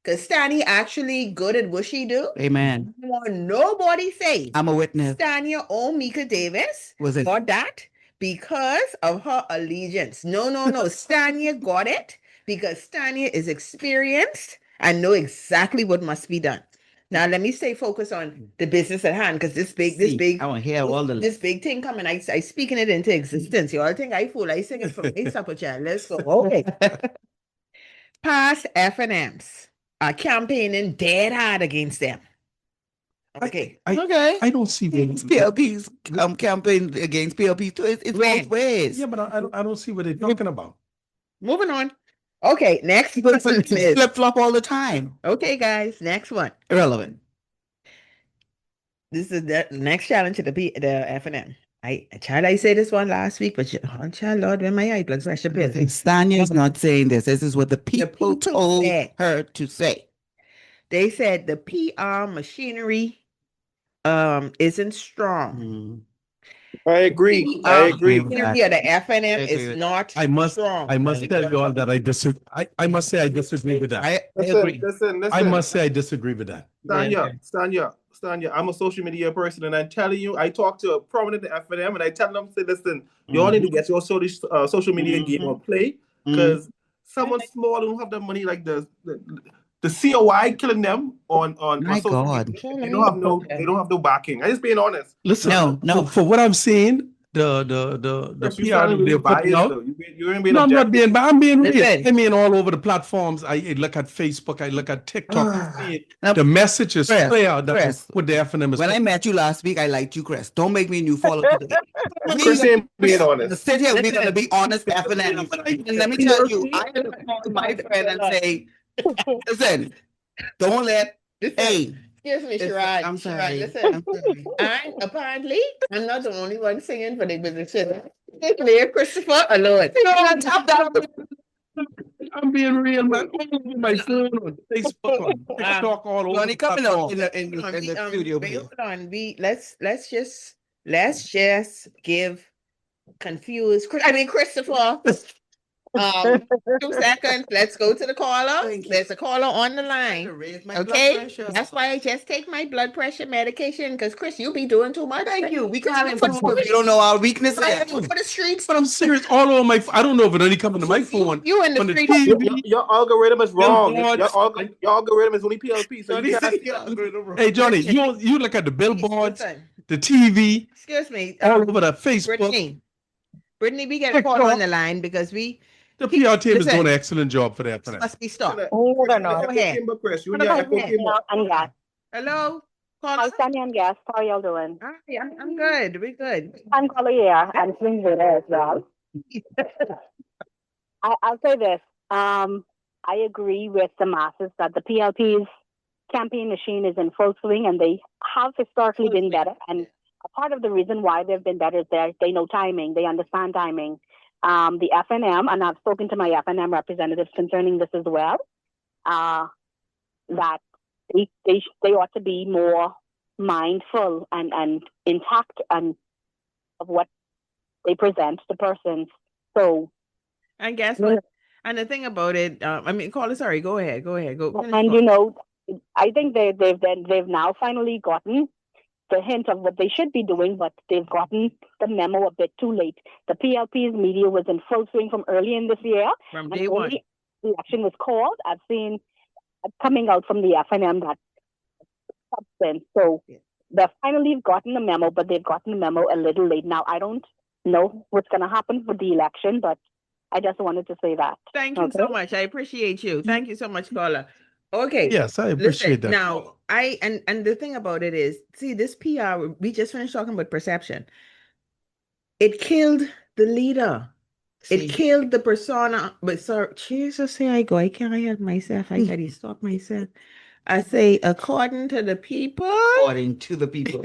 because Stanya actually good at what she do. Amen. I want nobody say I'm a witness. Stanya or Mika Davis Was it? got that because of her allegiance. No. Stanya got it because Stanya is experienced and know exactly what must be done. Now let me stay focused on the business at hand, because this big I want to hear all the this big thing coming. I speaking it into existence. You all think I fool? I sing it from a supper child. Let's go. Okay. Past FNMs are campaigning dead hard against them. Okay. I don't see PLP's campaign against PLP too. It's both ways. Yeah, but I don't see what they're talking about. Moving on. Okay, next one is Flip flop all the time. Okay, guys, next one. Irrelevant. This is the next challenge to the FNM. I say this one last week, but child, Lord, when my eye plugs, I should be. Stanya is not saying this. This is what the people told her to say. They said the PR machinery isn't strong. I agree. Yeah, the FNM is not strong. I must tell you all that I disagree. I must say I disagree with that. I agree. Listen. I must say I disagree with that. Stanya, I'm a social media person, and I'm telling you, I talk to a prominent FNM, and I tell them, say, listen, you all need to get your social media game on play, because someone small who have the money like the COI killing them on My social God. media. They don't have no backing. I just being honest. Listen, no. For what I'm saying, the PR they're putting out. I'm not being, but I'm being real. I mean, all over the platforms. I look at Facebook, I look at TikTok. The message is clear. That's what the FNM is. When I met you last week, I liked you, Chris. Don't make me new follow today. Chris ain't being honest. Sit here, we're gonna be honest, FNM. And let me tell you, I am gonna call my friend and say, listen, don't let. Hey. Excuse me, Sherrod. I'm sorry. Listen, apparently, I'm not the only one singing for the business. It's me, Christopher, alone. I'm being real, man. My phone on Facebook, on TikTok, all over. Johnny, coming out in the studio. Hold on. Let's just give confused. Christopher. 2 seconds. Let's go to the caller. There's a caller on the line. Okay, that's why I just take my blood pressure medication, because Chris, you be doing too much. Thank you. We can't improve. You don't know our weaknesses. For the streets. But I'm serious. All over my. I don't know if it only coming to my phone. You in the street. Your algorithm is wrong. Your algorithm is only PLP. So you can't see. Hey Johnny, you look at the billboards. the TV, Excuse me. all over the Facebook. Brittany, we get a call on the line because the PR team is doing an excellent job for that. Must be stopped. Hold on. Go ahead. Hello? Hi, Stanya and Gas. How are y'all doing? Hi, I'm good. We're good. I'm Caller here and Swing Voter as well. I'll say this. I agree with the masses that the PLP's campaign machine is in full swing, and they have historically been better. And a part of the reason why they've been better is they know timing. They understand timing. The FNM, and I've spoken to my FNM representatives concerning this as well, that they ought to be more mindful and intact and of what they present to persons. So, and guess what? And the thing about it, I mean, caller, sorry, go ahead. Go. And you know, I think they've now finally gotten the hint of what they should be doing, but they've gotten the memo a bit too late. The PLP's media was in full swing from early in this year. From day one. The election was called. I've seen coming out from the FNM that substance. So they've finally gotten the memo, but they've gotten the memo a little late. Now, I don't know what's going to happen with the election, but I just wanted to say that. Thank you so much. I appreciate you. Thank you so much, caller. Okay. Yes, I appreciate that. Now, and the thing about it is, see, this PR, we just finished talking about perception. It killed the leader. It killed the persona. But sorry, Jesus, here I go. I can't help myself. I gotta stop myself. I say, according to the people. According to the people.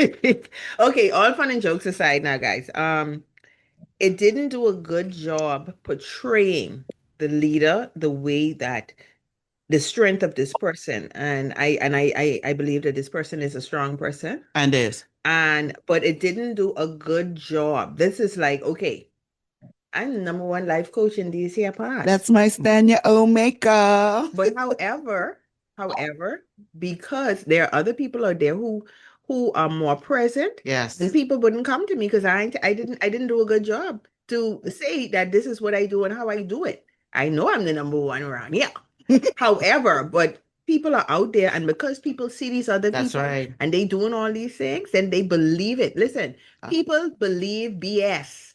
Okay, all fun and jokes aside now, guys. It didn't do a good job portraying the leader the way that the strength of this person, and I believe that this person is a strong person, and is, but it didn't do a good job. This is like, okay, I'm the #1 life coach in these here parts. That's my Stanya Omega. But however, because there are other people out there who are more present, yes, and people wouldn't come to me because I didn't do a good job to say that this is what I do and how I do it. I know I'm the #1 around here. However, but people are out there, and because people see these other people, right, and they doing all these things, then they believe it. Listen, people believe BS.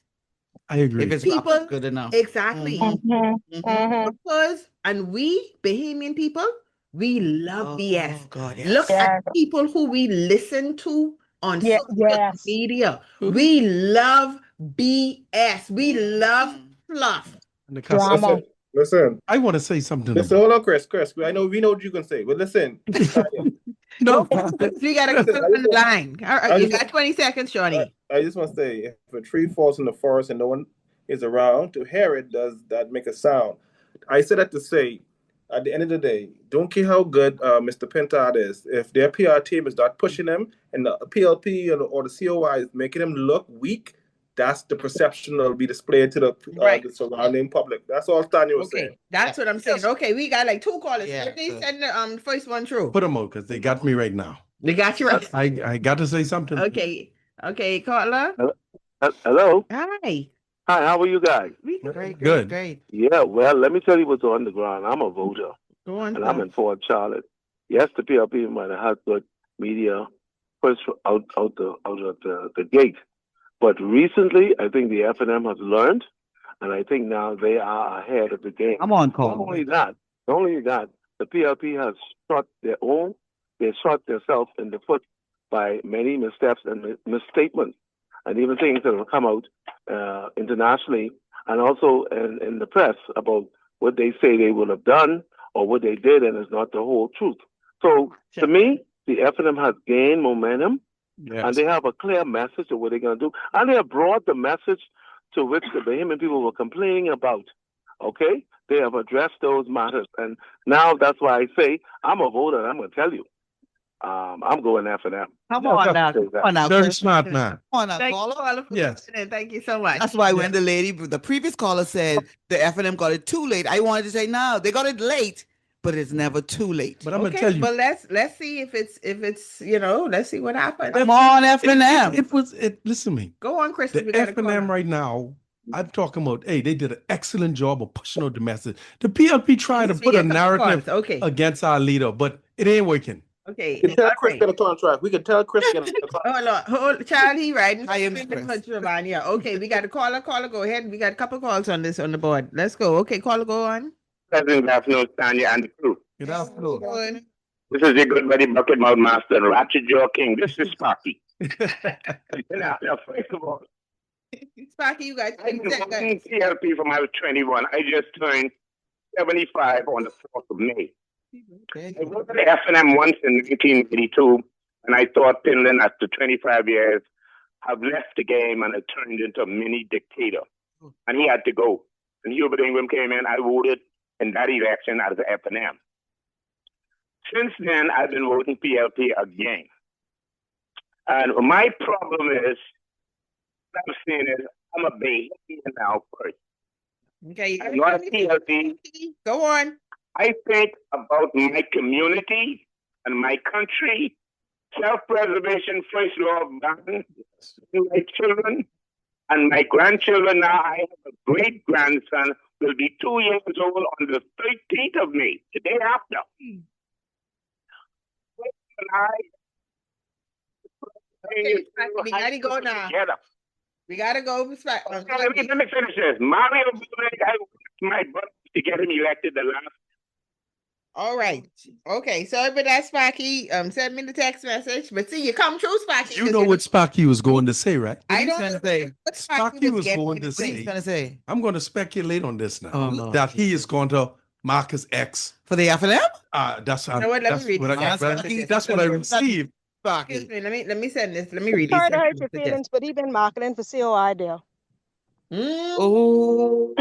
I agree. If it's people good enough. Exactly. Because, and we Bahamian people, we love BS. Oh God, yes. Look at people who we listen to on social media. We love BS. We love fluff. Listen. I want to say something. Listen, hold on, Chris. I know we know what you can say, but listen. No, you got to put on the line. All right, you got 20 seconds, Shawnee. I just want to say, if a tree falls in the forest and no one is around to hear it, does that make a sound? I said that to say, at the end of the day, don't care how good Mr. Pintard is. If their PR team is not pushing them, and the PLP or the COI is making them look weak, that's the perception that will be displayed to the surrounding public. That's all Stanya was saying. That's what I'm saying. Okay, we got like 2 callers. Please send the first one through. Put them out because they got me right now. They got you right. I got to say something. Okay, caller. Hello. Hi. Hi, how are you guys? Great. Yeah, well, let me tell you what's on the ground. I'm a voter. Go on. And I'm in Fort Charlotte. Yes, the PLP might have had good media push out of the gate. But recently, I think the FNM has learned, and I think now they are ahead of the game. I'm on call. Not only that, the PLP has shot they shot themselves in the foot by many missteps and misstatements, and even things that have come out internationally and also in the press about what they say they will have done or what they did, and it's not the whole truth. So to me, the FNM has gained momentum. Yes. And they have a clear message of what they're going to do. And they have brought the message to which the Bahamian people were complaining about. Okay? They have addressed those matters. And now that's why I say I'm a voter, and I'm going to tell you. I'm going FNM. Come on now. Very smart man. Come on now, caller. Yes. Thank you so much. That's why when the previous caller said the FNM got it too late, I wanted to say, no, they got it late. But it's never too late. But I'm gonna tell you. But let's see if it's let's see what happens. Come on, FNM. Listen to me. Go on, Chris. The FNM right now, I'm talking about, hey, they did an excellent job of pushing out the message. The PLP tried to put a narrative against our leader, but it ain't working. Okay. We can tell Chris get a contract. We can tell Chris get a contract. Hold, Charlie, right? I am Chris. Okay, we got a caller. Go ahead. We got a couple calls on the board. Let's go. Okay, caller, go on. Good afternoon, Stanya and the crew. Good afternoon. This is your good buddy Bucket Mouth Master and Ratchet Jaw King. This is Sparky. Now, first of all, Sparky, you guys. I've been working CLP from I was 21. I just turned 75 on the 4th of May. I worked at F&M once in 1982, and I thought Finland, after 25 years, have left the game and had turned into a mini dictator. And he had to go. And Hubert Ingram came in. I voted in that election as the F&M. Since then, I've been voting PLP again. And my problem is, I'm saying is, I'm a Bahamian now first. Okay. I'm not a PLP. Go on. I think about my community and my country, self-preservation, first law of man, my children and my grandchildren. Now I have a great-grandson will be 2 years old on the 13th of May, the day after. We gotta go now. We gotta go. Let me finish this. Mario, my brother to get him elected the last. All right. Okay. Sorry about that, Sparky. Send me the text message. But see, you come true, Sparky. You know what Sparky was going to say, right? I don't know what Sparky was going to say. I'm going to speculate on this now. That he is going to mark as X for the F&M. That's you know what? Let me read that's what I received. Excuse me. Let me send this. Let me read Sorry this. to hurt your feelings, but he been marketing for COI there. Oh,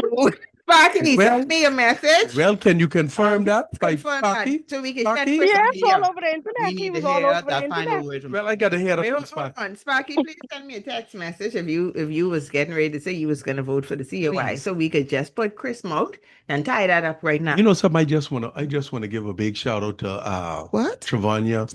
Sparky, send me a message. Well, can you confirm that? Sparky? So we can send yes, all over the internet. He was all over the internet. Well, I got to hear that. Hold on, Sparky, please send me a text message if you was getting ready to say you was going to vote for the COI, so we could just put Chris Moat and tie that up right now. You know something? I just want to give a big shout out to what? Trevania.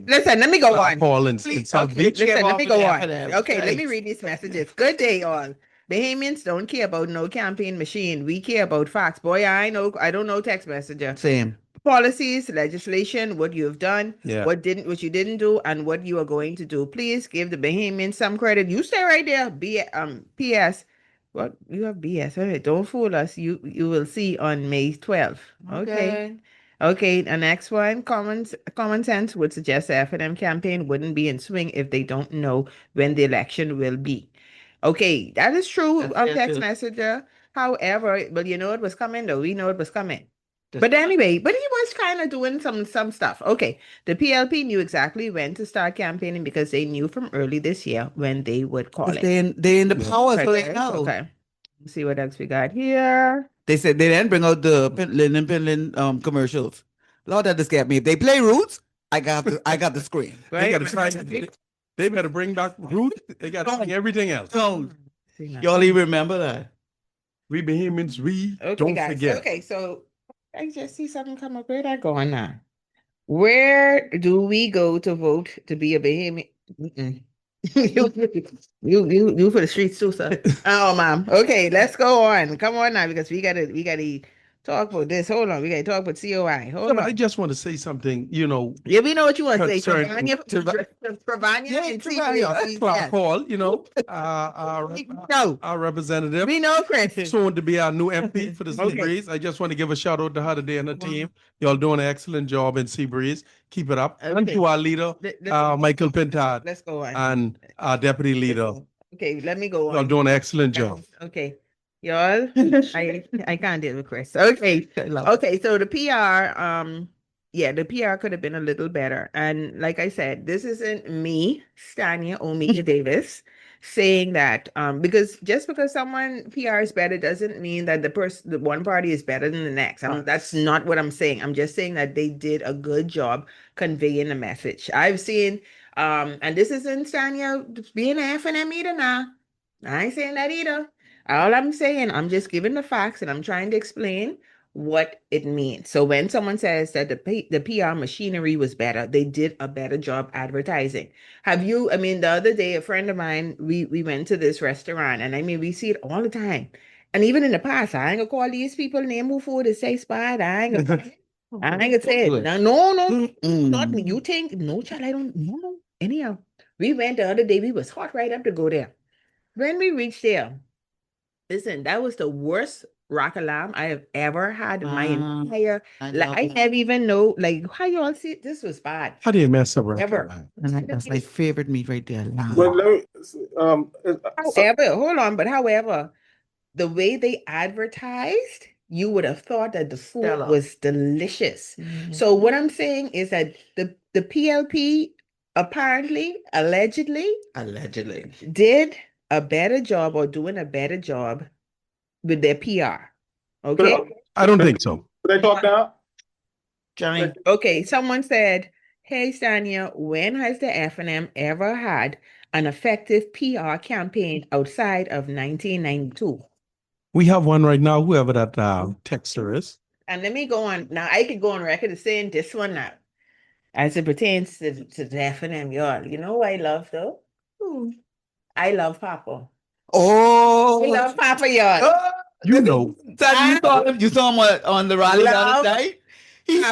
Listen, let me go on. Paul in South Beach. Listen, let me go on. Okay, let me read these messages. Good day, all. Bahamians don't care about no campaign machine. We care about facts. Boy, I don't know text messenger. Same. Policies, legislation, what you have done, what you didn't do, and what you are going to do. Please give the Bahamians some credit. You stay right there. P.S. What you have BS? All right, don't fool us. You will see on May 12th. Okay. The next one, common sense would suggest the F&M campaign wouldn't be in swing if they don't know when the election will be. Okay, that is true. Text messenger. However, but you know it was coming though. We know it was coming. But anyway, he was kind of doing some stuff. Okay, the PLP knew exactly when to start campaigning because they knew from early this year when they would call it. They in the power, so they know. Okay, let's see what else we got here. They said they didn't bring out the Finland commercials. Lord, that scared me. If they play Roots, I got the screen. Right? They better bring back Ruth. They got to bring everything else. Y'all even remember that? We Bahamians, don't forget. Okay, so I just see something come up. Where that going now? Where do we go to vote to be a Bahamian? You for the streets too, sir. Oh, ma'am. Okay, let's go on. Come on now, because we gotta talk about this. Hold on, we gotta talk about COI. Hold on. I just want to say something. Yeah, we know what you want to say. Trevania and Paul, our representative. We know Chris. Soon to be our new MP for the Seabreeze. I just want to give a shout out to her today and her team. Y'all doing an excellent job in Seabreeze. Keep it up. And to our leader, Michael Pintard. Let's go on. And our deputy leader. Okay, let me go on. Y'all doing an excellent job. Okay. Y'all, I can't deal with Chris. Okay. So the PR, the PR could have been a little better. And like I said, this isn't me, Stanya Omega Davis, saying that because just because someone PR is better doesn't mean that the one party is better than the next. That's not what I'm saying. I'm just saying that they did a good job conveying the message. I've seen, and this isn't Stanya being an F&M either now. I ain't saying that either. All I'm saying, I'm just giving the facts and I'm trying to explain what it means. So when someone says that the PR machinery was better, they did a better job advertising. The other day, a friend of mine, we went to this restaurant and we see it all the time. And even in the past, I ain't gonna call these people name who food is say spot. I ain't gonna I ain't gonna say it. No, not me. You think, no, child, I don't, no. Anyhow, we went the other day. We was hot right up to go there. When we reached there, listen, that was the worst rock alarm I have ever had in my entire life. I never even know, like, how you all see this was bad. How do you mess up rock Ever. alarm? That's my favorite meat right there. But let me, However, hold on, but however, the way they advertised, you would have thought that the food was delicious. So what I'm saying is that the PLP apparently, allegedly did a better job or doing a better job with their PR. Okay? I don't think so. Can I talk now? Johnny. Okay, someone said, hey, Stanya, when has the F&M ever had an effective PR campaign outside of 1992? We have one right now, whoever that texter is. And let me go on. Now, I could go on record as saying this one now, as it pertains to the F&M, y'all. You know who I love, though? I love Papa. Oh, I love Papa, y'all. You know. You saw him on the rally the other night? He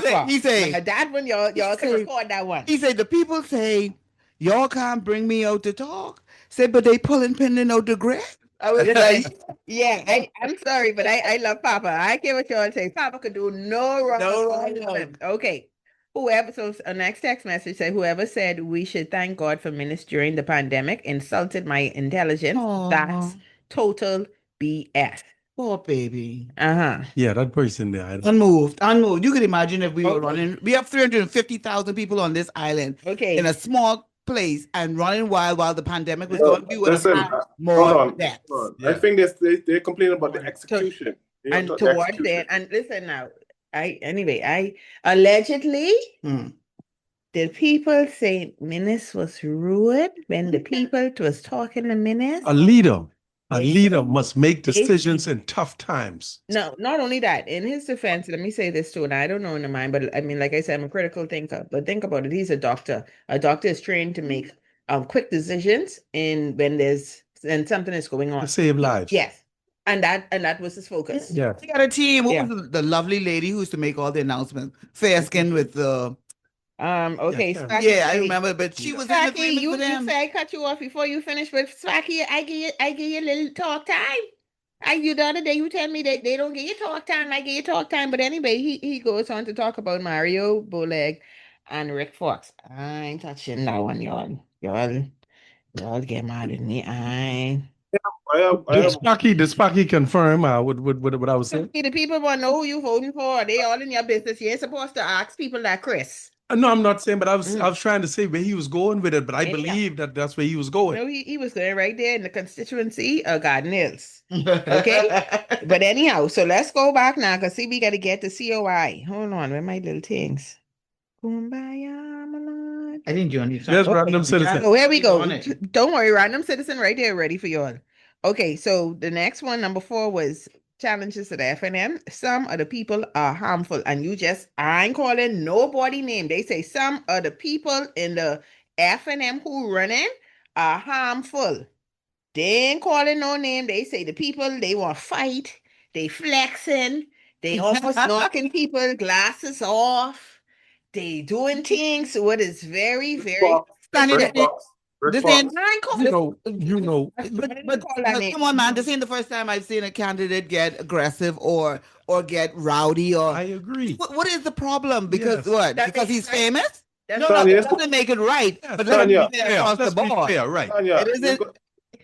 said, now, that one, y'all can record that one. He said, the people say, y'all can't bring me out to talk. Said, but they pulling pending out the grass. I was like, yeah, I'm sorry, but I love Papa. I care what y'all say. Papa could do no wrong. No wrong. Okay. Whoever, so a next text message said, whoever said we should thank God for minutes during the pandemic insulted my intelligence. Aww. That's total BS. Poor baby. Yeah, that person there. Unmoved. You could imagine if we were running. We have 350,000 people on this island. Okay. In a small place and running wild while the pandemic was going. We would have Listen, had more deaths. I think they're complaining about the execution. And towards that, and listen now, I allegedly the people say Minnis was rude when the people was talking to Minnis. A leader must make decisions in tough times. No, not only that. In his defense, let me say this too, and I don't know in the mind, but I mean, like I said, I'm a critical thinker. But think about it. He's a doctor. A doctor is trained to make quick decisions when something is going on. To save lives. Yes. And that was his focus. Yeah. He got a team. What was the lovely lady who used to make all the announcements? Fair skin with the okay. Yeah, Swaki, I remember, but she was Swaki, in agreement you with them. say I cut you off before you finish, but Swaki, I give you a little talk time. You the other day you tell me that they don't give you talk time, I give you talk time. But anyway, he goes on to talk about Mario Boleg and Rick Fox. I ain't touching that one, y'all. Y'all get mad at me. Does Sparky confirm what I was saying? The people want to know who you voting for. They all in your business. You ain't supposed to ask people like Chris. No, I'm not saying, but I was trying to say where he was going with it, but I believe that's where he was going. No, he was going right there in the constituency of Garden Hills. Okay? But anyhow, so let's go back now, because see, we got to get the COI. Hold on, where my little things? Kumbaya, my lord. I didn't join you. Yes, random citizen. Oh, here we go. Don't worry, random citizen right there, ready for y'all. Okay, so the next one, number 4, was challenges to the F&M. Some of the people are harmful, and I ain't calling nobody name. They say some of the people in the F&M who running are harmful. They ain't calling no name. They say the people, they want to fight. They flexing. They almost knocking people glasses off. They doing things what is very, very... This ain't, you know. But come on, man. This ain't the first time I've seen a candidate get aggressive or get rowdy. Or I agree. What is the problem? Because what? Because he's famous? No, Stanya, it doesn't make it right. Yes, but let's Stanya, be fair across the board. Fair, right? Stanya,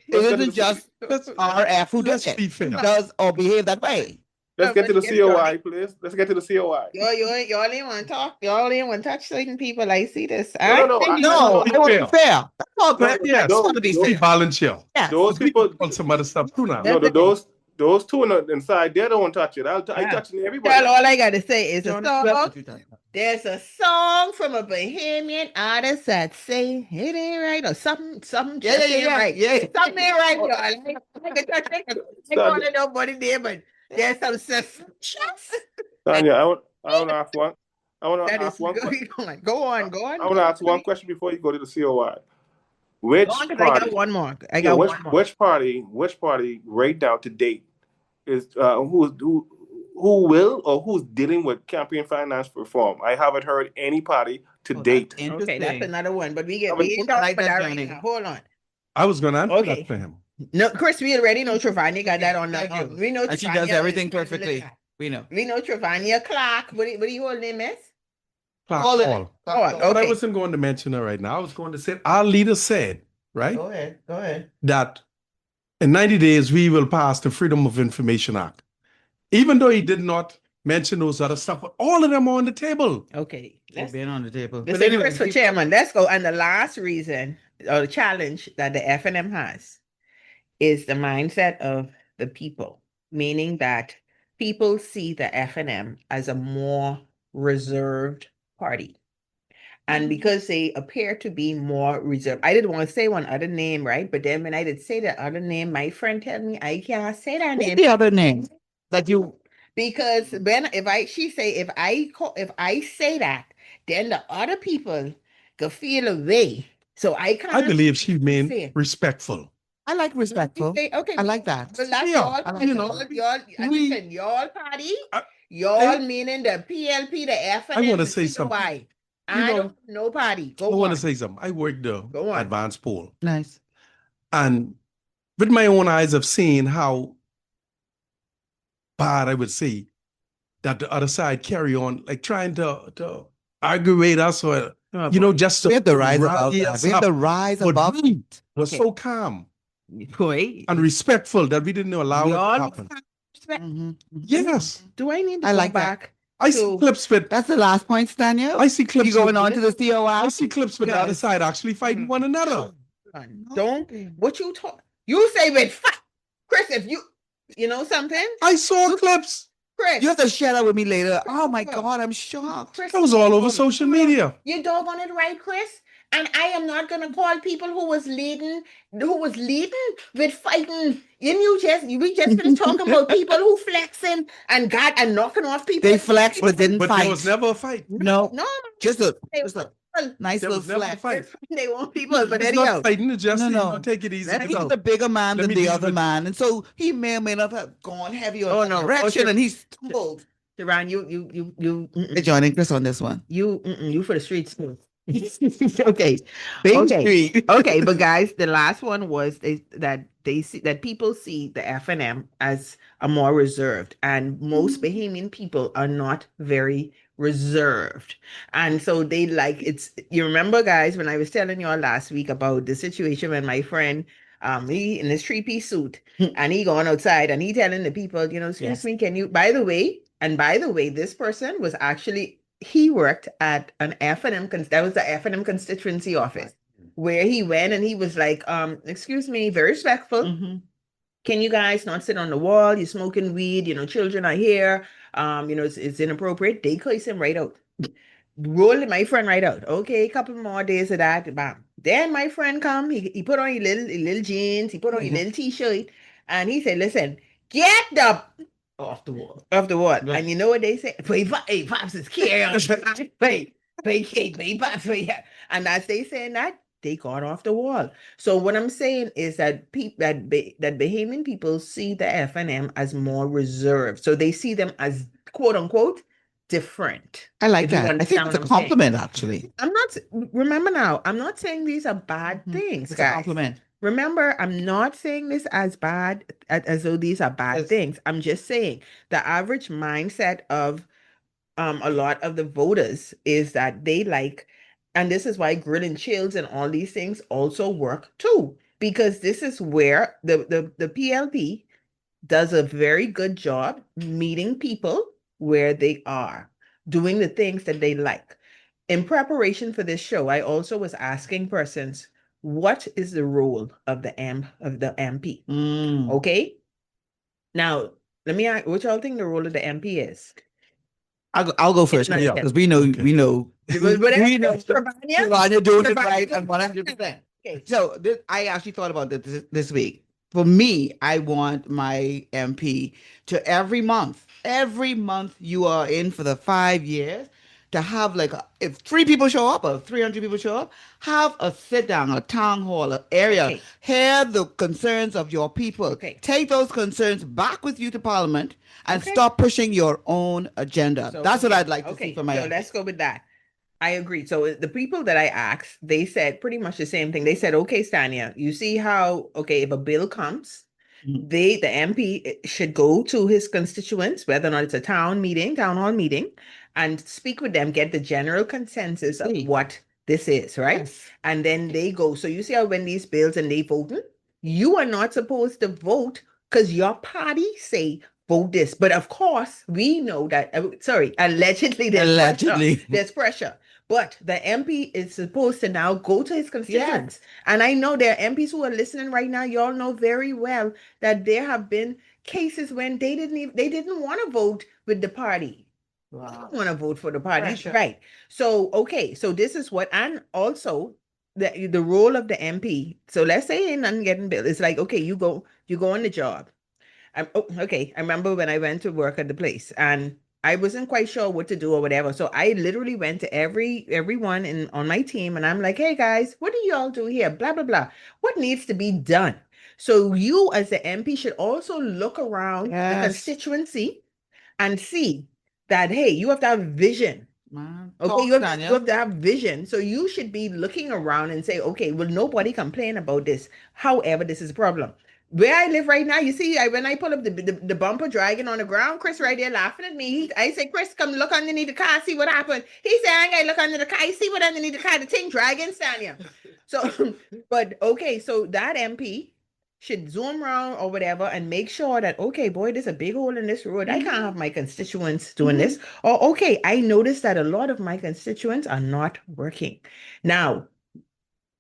It isn't just RF who does it. Does or behave that way. Let's get to the COI, please. Let's get to the COI. Y'all ain't want to talk. Y'all ain't want to touch certain people. I see this. No, I want to be fair. That's all good. Yeah, I just want to be fair. Volunteer. Yes. Those people on some other stuff too now. No, those two inside, they don't want to touch it. I touching everybody. Girl, all I gotta say is a song. There's a song from a Bahamian artist that say it ain't right or something just ain't right. Yeah. Something ain't right, y'all. I ain't calling nobody there, but there's some suspicious. Stanya, I want to ask one. I want to ask one question. Go on. I want to ask one question before you go to the COI. Which party? I got one more. One more. Which party right now to date is who who will or who's dealing with campaign finance reform. I haven't heard any party to date. Okay, that's another one. But we I mean, ain't talking about that right now. Hold on. I was going to answer Okay. that for him. No, Chris, we already know Travania got that on Thank you. the. We know And she Travania does everything is- perfectly. We know. We know Travania Clark. What do you whole name is? Clark Call it. Hall. Oh, But I okay. wasn't going to mention her right now. I was going to say our leader said, right, Go ahead. that in 90 days we will pass the Freedom of Information Act. Even though he did not mention those other stuff, but all of them are on the table. Okay. They've been on the table. But anyway, Chris for chairman. Let's go. And the last reason or the challenge that the FNM has is the mindset of the people, meaning that people see the FNM as a more reserved party. And because they appear to be more reserved, I didn't want to say one other name, right? But then when I did say the other name, my friend told me I can't say that name. The other name that you Because when if I say that, then the other people could feel away. So I can't. I believe she meant say it. respectful. I like respectful. Okay, I like that. Well, that's Yeah, y'all, you know, listen, y'all party, y'all meaning the PLP, the FNM. I want to the say something. CY. You know, don't no party. I want to say something. I worked the Go on. advanced poll. Nice. And with my own eyes, I've seen how bad I would say that the other side carry on, like trying to aggravate us or, just to we have the rise above rally that. us We have up. the rise But above we it. was so calm Wait. and respectful that we didn't allow it to Y'all happen. Mm-hmm. Yes. Do I need to I go like that. back? I see clips with, That's the last point, Stanya. I see clips You going with- on to the COI? I see clips with the other Yes. side actually fighting one another. Don't what you talk. You say with fight, Chris. If you know something, I saw clips. Chris. You have to share that with me later. Oh my God, I'm shocked. Chris, That was all over social media. You don't want it right, Chris. And I am not gonna call people who was leading with fighting. We just finished talking about people who flexing and knocking off people. They flexed but didn't But fight. there was never a fight. No, just a nice There little was never a flex. fight. They want people, but It's anyhow. not fighting, it's just, No. take it easy. He's the bigger man Let than me the deal other with- man, and so he may or may not have gone heavy on Oh, that no. direction, Oh, and he stumbled. Sharon, you They're joining Chris on this one. you for the streets too. Okay. Big Okay. street. Okay, but guys, the last one was that people see the FNM as a more reserved, and most Bahamian people are not very reserved, and so they like it's. You remember, guys, when I was telling y'all last week about the situation when my friend. He in his 3-piece suit and he going outside and he telling the people, excuse me, can you, by the way, this person was actually, he worked at an FNM, that was the FNM constituency office where he went and he was like, excuse me, very respectful. Can you guys not sit on the wall? You're smoking weed, children are here. It's inappropriate. They curse him right out. Rolled my friend right out. Okay, a couple more days of that, bam. Then my friend come, he put on his little jeans, he put on his little t-shirt, and he said, listen, get the Off the wall. off the wall. And you know what they say? Hey, Pops is carry on. Hey, Pops, yeah. And as they saying that, they got off the wall. So what I'm saying is that that Bahamian people see the FNM as more reserved. So they see them as quote unquote different. I like If you that. I think understand it's a what I'm saying. compliment, actually. I'm not, remember now, I'm not saying these are bad things, It's a guys. compliment. Remember, I'm not saying this as bad, as though these are bad things. I'm just saying the average mindset of a lot of the voters is that they like, and this is why grill and chills and all these things also work too, because this is where the PLP does a very good job meeting people where they are, doing the things that they like. In preparation for this show, I also was asking persons, what is the role of the MP? Okay. Now, let me ask, what y'all think the role of the MP is? I'll go first because we know Stanya doing it right and 100%. Okay. So I actually thought about this week. For me, I want my MP to every month you are in for the 5 years, to have like, if 3 people show up or 300 people show up, have a sit down, a town hall, an area, hear the concerns of your people, take those concerns back with you to Parliament, and stop pushing your own agenda. So, That's what I'd like to see from my So let's go with that. I agree. So the people that I asked, they said pretty much the same thing. They said, okay, Stanya, you see how, if a bill comes, the MP should go to his constituents, whether or not it's a town hall meeting, and speak with them, get the general consensus of what this is, right? Yes. And then they go. So you see how when these bills and they voting, you are not supposed to vote because your party say vote this. But of course, we know that, allegedly there's pressure. But the MP is supposed to now go to his constituents. Yes. And I know there are MPs who are listening right now. Y'all know very well that there have been cases when they didn't want to vote with the party. Wow. They didn't want to vote for the party. Pressure. Right. So, so this is what, and also the role of the MP. So let's say in getting bill, it's like, okay, you go on the job. I remember when I went to work at the place and I wasn't quite sure what to do or whatever. So I literally went to everyone on my team and I'm like, hey guys, what do y'all do here? Blah, blah, blah. What needs to be done? So you as the MP should also look around the constituency and see that, hey, you have to have vision. You have to have vision. So you should be looking around and say, okay, will nobody complain about this? However, this is a problem. Where I live right now, you see, when I pull up the bumper dragging on the ground, Chris right there laughing at me. I say, Chris, come look underneath the car, see what happened. He said, I ain't gotta look under the car. I see what underneath the car, the thing dragging, Stanya. So, but okay, so that MP should zoom around or whatever and make sure that, okay, boy, there's a big hole in this road. I can't have my constituents doing this. Or, okay, I noticed that a lot of my constituents are not working. Now,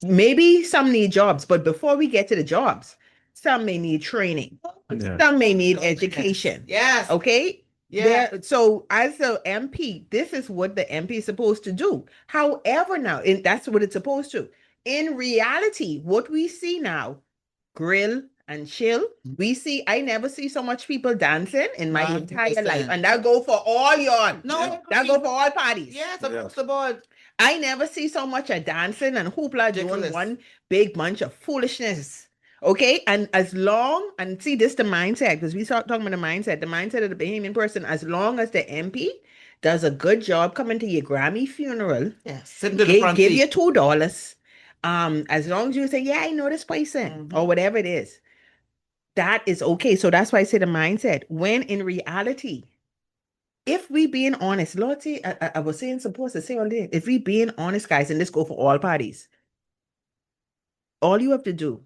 maybe some need jobs, but before we get to the jobs, some may need training. Yeah. Some may need education. Yes. Okay. Yeah. So as the MP, this is what the MP is supposed to do. However, now, that's what it's supposed to. In reality, what we see now, grill and chill. I never see so much people dancing in my entire life. And that go for all y'all. No, that go for all parties. Yes, across the board. I never see so much of dancing and hoopla doing one big bunch of foolishness. Okay, and this the mindset, because we start talking about the mindset of the Bahamian person, as long as the MP does a good job coming to your Grammy funeral, give you $2. As long as you say, yeah, I know this person, or whatever it is, that is okay. So that's why I say the mindset. When in reality, if we being honest, Lottie, I was supposed to say all this. If we being honest, guys, and this go for all parties, all you have to do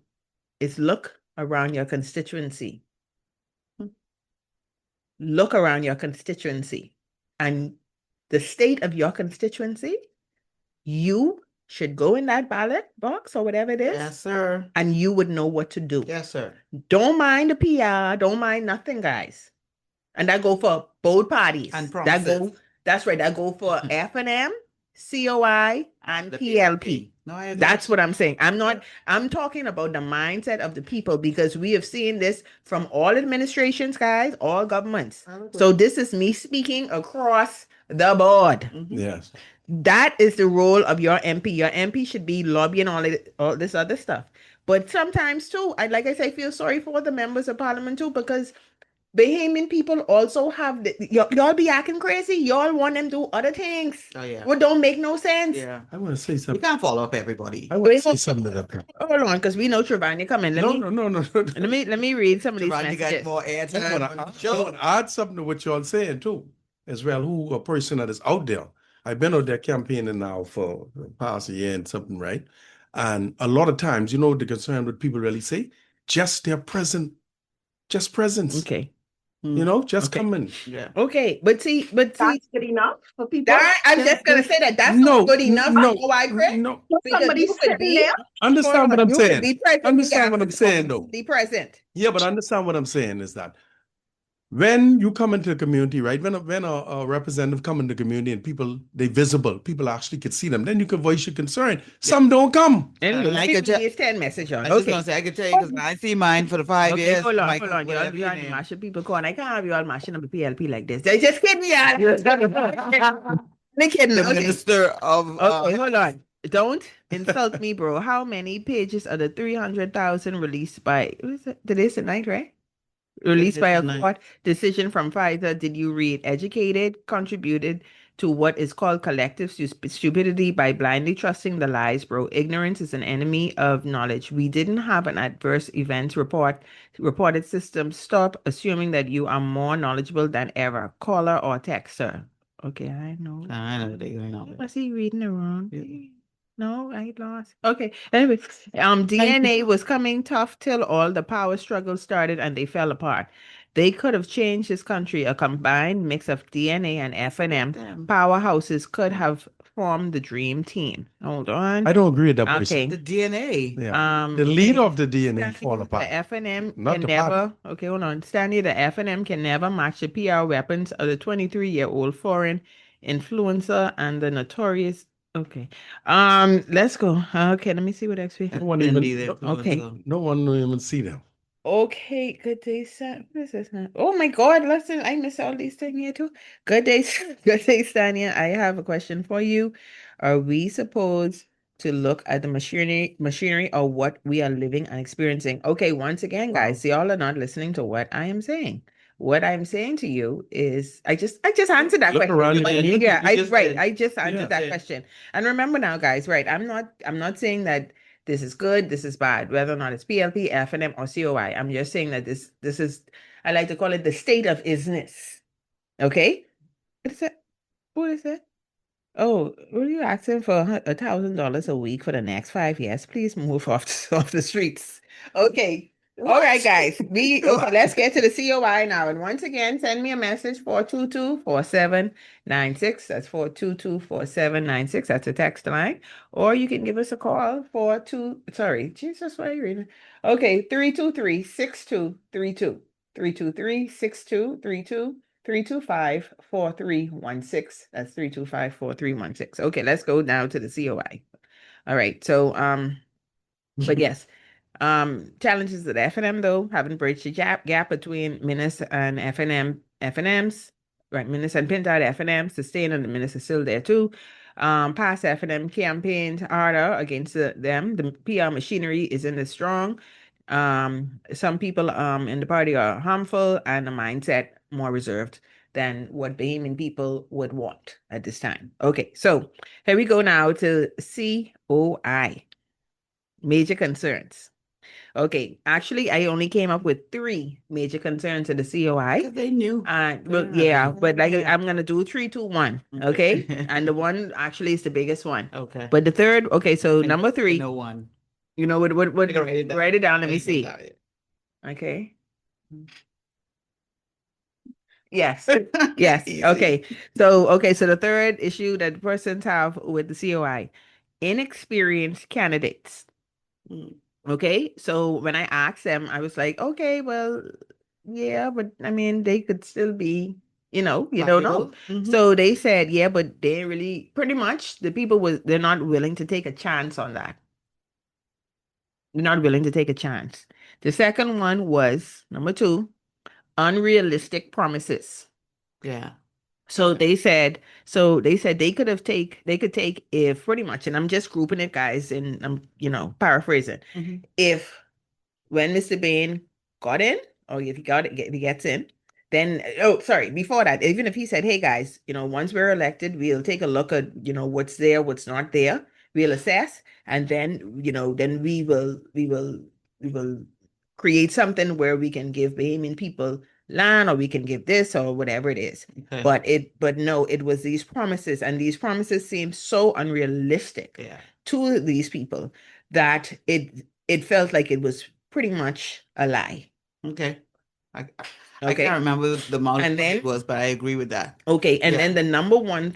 is look around your constituency. Look around your constituency and the state of your constituency. You should go in that ballot box or whatever it is. Yes, sir. And you would know what to do. Yes, sir. Don't mind the PR. Don't mind nothing, guys. And that go for both parties. And promises. That's right. That go for F&M, COI, and PLP. No, I agree. That's what I'm saying. I'm talking about the mindset of the people, because we have seen this from all administrations, guys, all governments. So this is me speaking across the board. Yes. That is the role of your MP. Your MP should be lobbying all this other stuff. But sometimes too, I feel sorry for the members of parliament too, because Bahamian people also have y'all be acting crazy. Y'all want them to do other things. Oh yeah. What don't make no sense. Yeah. I want to say something. You can't follow up everybody. I want to say something to that. Hold on, because we know Trevania coming. No. Let me read some of these messages. Got more airtime. I want to add something to what y'all saying too, as well. Who a person that is out there. I've been out there campaigning now for the past year and something, right? And a lot of times, the concern what people really say, just their presence. Okay. Just coming. Yeah. Okay, but see, that's good enough for people. I'm just gonna say that's not good enough. No, why, Chris? No. Somebody sitting there. Understand what I'm saying? Understand what I'm saying, though. Be present. Yeah, but understand what I'm saying is that when you come into the community, right? When a representative come into the community and they visible, people actually can see them, then you can voice your concern. Yeah. Some don't come. And I could just 10 message on. I was gonna say I could tell you because I see mine for the 5 years. Hold on. Y'all mashing people calling. I can't have you all mashing up the PLP like this. They just kidding me, y'all. kidding. the Okay. minister of. Okay, hold on. Don't insult me, bro. How many pages of the 300,000 released by, what is it? Today's the night, right? Released by a court decision from Pfizer did you read? Educated, contributed to what is called collective stupidity by blindly trusting the lies, bro. Ignorance is an enemy of knowledge. We didn't have an adverse events reported system. Stop assuming that you are more knowledgeable than ever. Caller or texter. Okay, I know. I know they're going on. Was he reading it wrong? Yeah. No, I lost. Okay. Anyway, DNA was coming tough till all the power struggles started and they fell apart. They could have changed this country. A combined mix of DNA and F&M powerhouses could have formed the dream team. Hold on. I don't agree with that. Okay. The DNA. Yeah. The leader of the DNA fall The apart. F&M Not can the never. party. Okay, hold on. Stanley, the F&M can never match the PR weapons of the 23-year-old foreign influencer and the notorious. Okay. Let's go. Okay, let me see what else we have. No one will even see them. Okay, good day, Stan. What is this now? Oh my God, listen, I miss all these things here too. Good day, good day, Stanya. I have a question for you. Are we supposed to look at the machinery or what we are living and experiencing? Okay, once again, guys, y'all are not listening to what I am saying. What I'm saying to you is, I just answered that question. I just answered that question. And remember now, guys, right? I'm not saying that this is good, this is bad, whether or not it's PLP, F&M, or COI. I'm just saying that this is, I like to call it the state of isness. Okay? What is it? What is it? Oh, were you asking for $1,000 a week for the next 5 years? Please move off the streets. Okay. All right, guys. Okay, let's get to the COI now. And once again, send me a message 422-4796. That's 422-4796. That's a text line. Or you can give us a call Jesus, why are you reading? Okay, 323-6232. 323-6232. 325-4316. That's 325-4316. Okay, let's go now to the COI. All right. So but yes. Challenges at F&M though, haven't bridged the gap between Minis and F&Ms, right? Minis and Pintard F&M, Sustain and the Minis are still there too. Past F&M campaigns harder against them. The PR machinery isn't as strong. Some people in the party are harmful and the mindset more reserved than what Bahamian people would want at this time. Okay, so here we go now to COI. Major concerns. Okay, actually, I only came up with 3 major concerns in the COI. They knew. But I'm gonna do 3, 2, 1. Okay, and the one actually is the biggest one. Okay. But the third, okay, so number 3. No one. You know what? Write it down. Let me see. Okay. Yes. Yes. Okay. So the third issue that persons have with the COI, inexperienced candidates. Okay, so when I asked them, I was like, okay, well, yeah, but I mean, they could still be, you don't know. So they said, yeah, but they really, pretty much, the people they're not willing to take a chance on that. They're not willing to take a chance. The second one was number 2, unrealistic promises. Yeah. So they said they could take if pretty much, and I'm just grouping it, guys, and I'm paraphrasing. If when Mr. Bain got in, or if he gets in, then before that, even if he said, hey guys, once we're elected, we'll take a look at what's there, what's not there, we'll assess, and then then we will create something where we can give Bahamian people land, or we can give this or whatever it is. Okay. But no, it was these promises, and these promises seemed so unrealistic to these people that it felt like it was pretty much a lie. Okay. I can't remember the amount it was, but I agree with that. Okay, and then the number one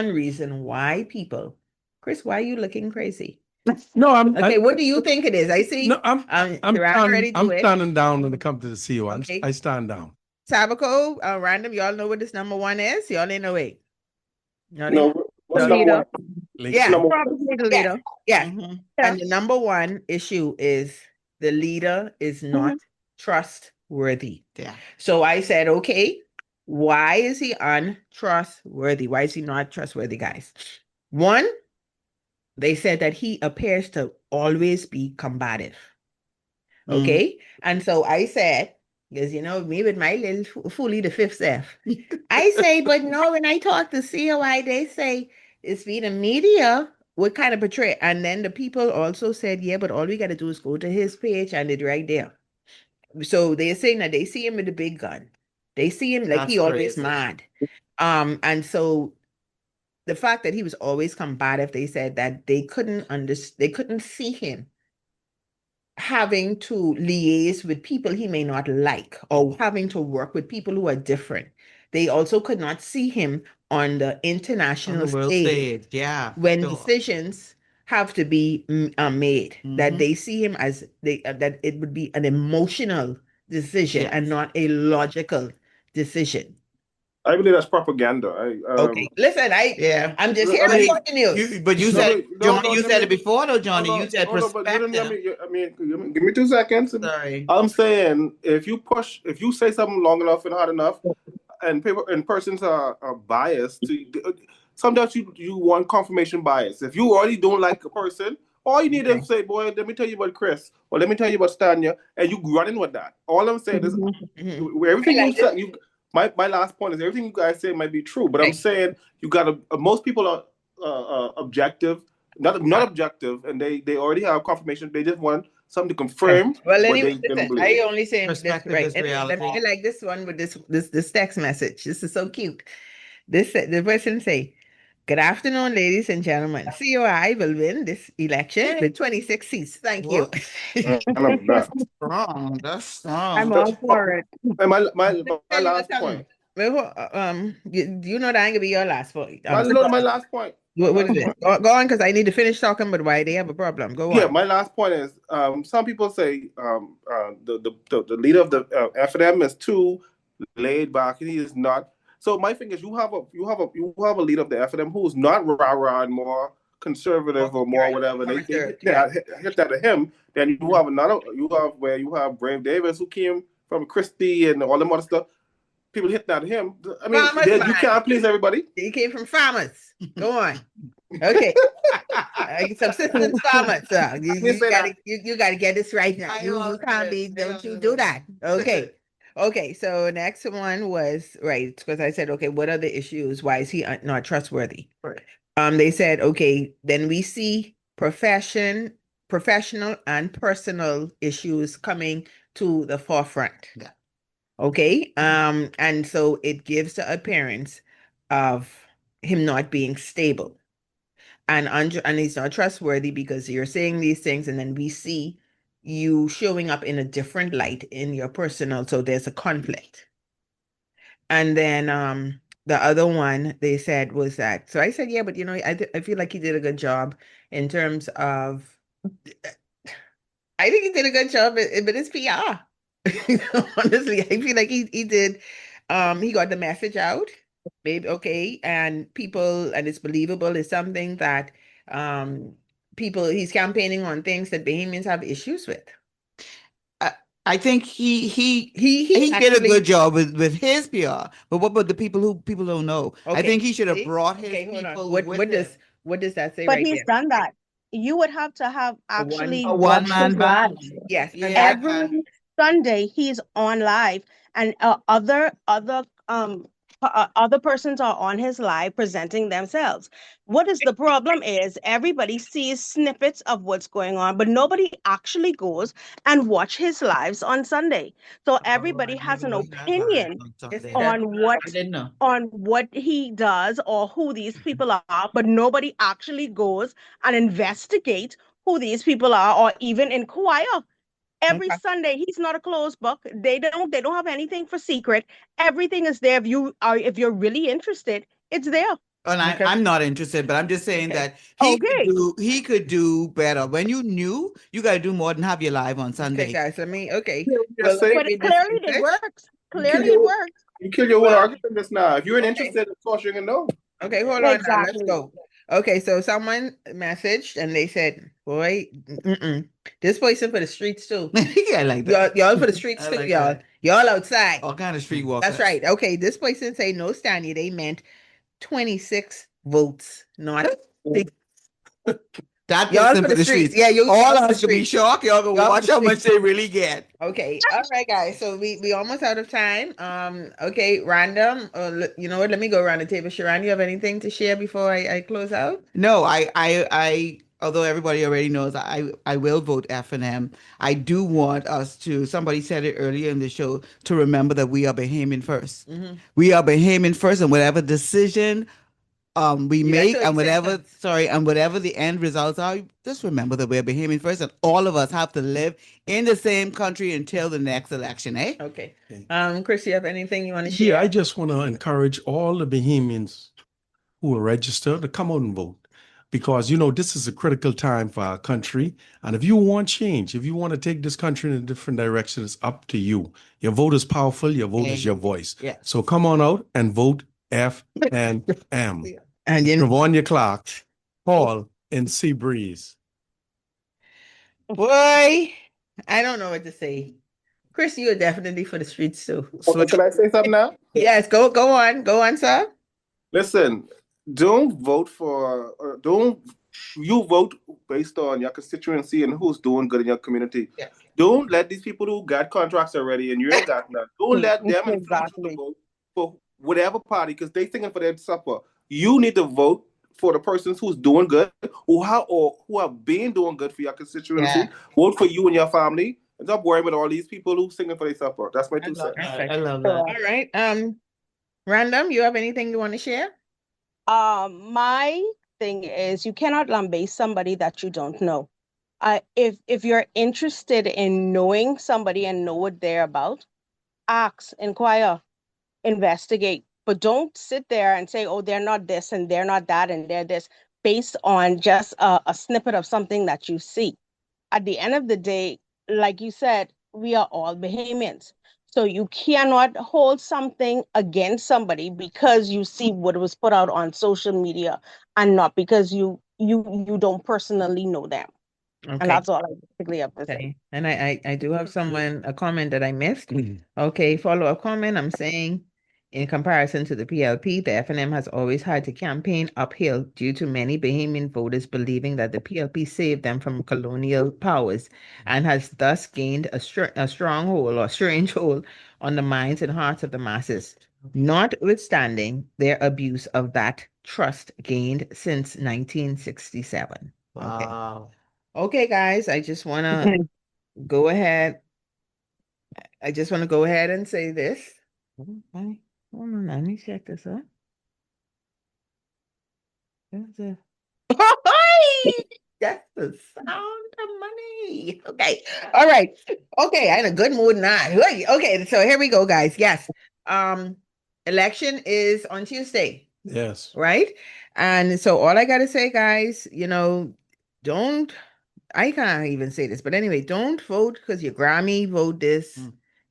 reason why people, Chris, why are you looking crazy? No, what do you think it is? I see. No, I'm standing down when it comes to the COI. Okay. I stand down. Sabaco, random, y'all know what this number 1 is? Y'all ain't know it. No, what's number 1? Yeah, Probably the leader. Yeah. And the number 1 issue is the leader is not trustworthy. Yeah. So I said, okay, Why is he untrustworthy? Why is he not trustworthy, guys? One, they said that he appears to always be combative. Okay. And so I said, because me with my little fully the fifth F, I say, but no, when I talk to COI, they say it's be the media what kind of portray. And then the people also said, yeah, but all we got to do is go to his page and it's right there. So they're saying that they see him with the big gun. They see him like he always mad. And so the fact that he was always combative, they said that they couldn't see him having to liaise with people he may not like or having to work with people who are different. They also could not see him on the international world stage. Yeah. When decisions have to be made, that they see him as that it would be an emotional decision and not a logical decision. I believe that's propaganda. Okay, listen, I'm just here reporting news. But you said, Johnny, you said it before, though, Johnny. You said perspective. Give me 2 seconds. Sorry. I'm saying if you say something long enough and hard enough, and persons are biased, sometimes you want confirmation bias. If you already don't like a person, all you need to say, boy, let me tell you about Chris, or let me tell you about Stanya, and you running with that. All I'm saying is, everything you said, my last point is everything you guys say might be true, but I'm saying you got to. Most people are objective, not objective, and they already have confirmation. They just want something to confirm. Well, anyway, listen, I only say perspective this, right? And I like this one with this text message. This is so cute. The person say, "Good afternoon, ladies and gentlemen. COI will win this election with 26 seats. Thank you." That's strong. That's strong. I'm all for it. My last point. You know that ain't gonna be your last point. My last point. What is it? Go on, because I need to finish talking. But why they have a problem? Go on. Yeah, my last point is some people say the leader of the FNM is too laid back, and he is not. So my thing is, you have a leader of the FNM who is not rah-rah and more conservative or more whatever. They hit that at him. Then you have Brave Davis who came from Christie and all them other stuff. People hit that at him. I mean, you can't please everybody. He came from farmers. Go on. Okay. Subsistence farmers. You gotta get this right now. You can't be. Don't you do that? Okay. Okay, so next one was right because I said, okay, what are the issues? Why is he not trustworthy? Right. They said, okay, then we see professional and personal issues coming to the forefront. Yeah. Okay, and so it gives the appearance of him not being stable, and he's not trustworthy because you're saying these things, and then we see you showing up in a different light in your personal, so there's a conflict. And then the other one they said was that, so I said, yeah, but I feel like he did a good job in terms of, I think he did a good job, but it's PR. Honestly, I feel like he did, he got the message out, maybe, okay, and people, and it's believable, is something that he's campaigning on things that Bahamians have issues with. I think he did a good job with his PR, but what about the people who people don't know? Okay. I think he should have brought his people. What does that say? But right he's there? done that. You would have to have actually a one-man band. Yes, every Sunday he's on live, and other persons are on his live presenting themselves. What is the problem is everybody sees snippets of what's going on, but nobody actually goes and watch his lives on Sunday. So everybody has an opinion on what he does or who these people are, but nobody actually goes and investigates who these people are or even inquire. Every Sunday, he's not a closed book. They don't have anything for secret. Everything is there. If you're really interested, it's there. And I'm not interested, but I'm just saying that he could do better. When you knew, you got to do more than have your live on Sunday. Okay, guys. I mean, okay. But clearly it works. Clearly it works. You kill your own argument just now. If you're interested, of course you're gonna know. Okay, hold on. Now, let's go. Okay, so someone messaged and they said, "Boy, this person for the streets too. Yeah, I like that. Y'all for the streets I too, like y'all. that. Y'all outside. All kind of street walkers. That's right. Okay, this person say no, Stanya. They meant 26 votes, not six. That Y'all person for for the the streets. streets. Yeah, you All y'all of for the us could be streets. shocked. Y'all go Y'all for watch the how much streets. they really get. Okay, all right, guys. So we almost out of time. Okay, random. You know what? Let me go around the table. Sharon, you have anything to share before I close out? No, although everybody already knows, I will vote F and M. I do want us to, somebody said it earlier in the show, to remember that we are Bahamian first. We are Bahamian first, and whatever decision we You got make, to and accept whatever the end results are, just remember that we're Bahamian first, and all of us have to live in the same country until the next election, eh? Okay. Chris, you have anything you want to share? Yeah, I just want to encourage all the Bahamians who are registered to come out and vote, because, this is a critical time for our country. And if you want change, if you want to take this country in a different direction, it's up to you. Your vote is powerful. Your vote is your voice. Yeah. So come on out and vote F and M. And Ravonia Clark, Paul, and Sea Breeze. Boy, I don't know what to say. Chris, you are definitely for the streets too. Okay, can I say something now? Yes, go on, sir. Listen, don't vote don't you vote based on your constituency and who's doing good in your community. Yeah. Don't let these people who got contracts already and you ain't got none. Don't let them influence you to Exactly. vote for whatever party because they thinking for their supper. You need to vote for the persons who's doing good, who have been doing good for your constituency. Yeah. Vote for you and your family. And stop worrying about all these people who singing for their supper. That's my 2 cents. I love that. All right. Random, you have anything you want to share? My thing is you cannot lambaste somebody that you don't know. If you're interested in knowing somebody and know what they're about, ask, inquire, investigate. But don't sit there and say, oh, they're not this and they're not that and they're this, based on just a snippet of something that you see. At the end of the day, like you said, we are all Bahamians. So you cannot hold something against somebody because you see what was put out on social media and not because you don't personally know them. And Okay. that's all I basically have to say. Okay. And I do have a comment that I missed. Okay, follow-up comment. I'm saying in comparison to the PLP, the FNM has always had to campaign uphill due to many Bahamian voters believing that the PLP saved them from colonial powers and has thus gained a stronghold or strange hold on the minds and hearts of the masses, notwithstanding their abuse of that trust gained since 1967. Wow. Okay, guys, I just want to go ahead. I just want to go ahead and say this. Okay. Hold on, let me check this out. That's the sound of money. Okay. All right. Okay. I'm in a good mood now. Okay. So here we go, guys. Yes. Election is on Tuesday. Yes. Right. And so all I got to say, guys, don't, I can't even say this, but anyway, don't vote because your Grammy vote this,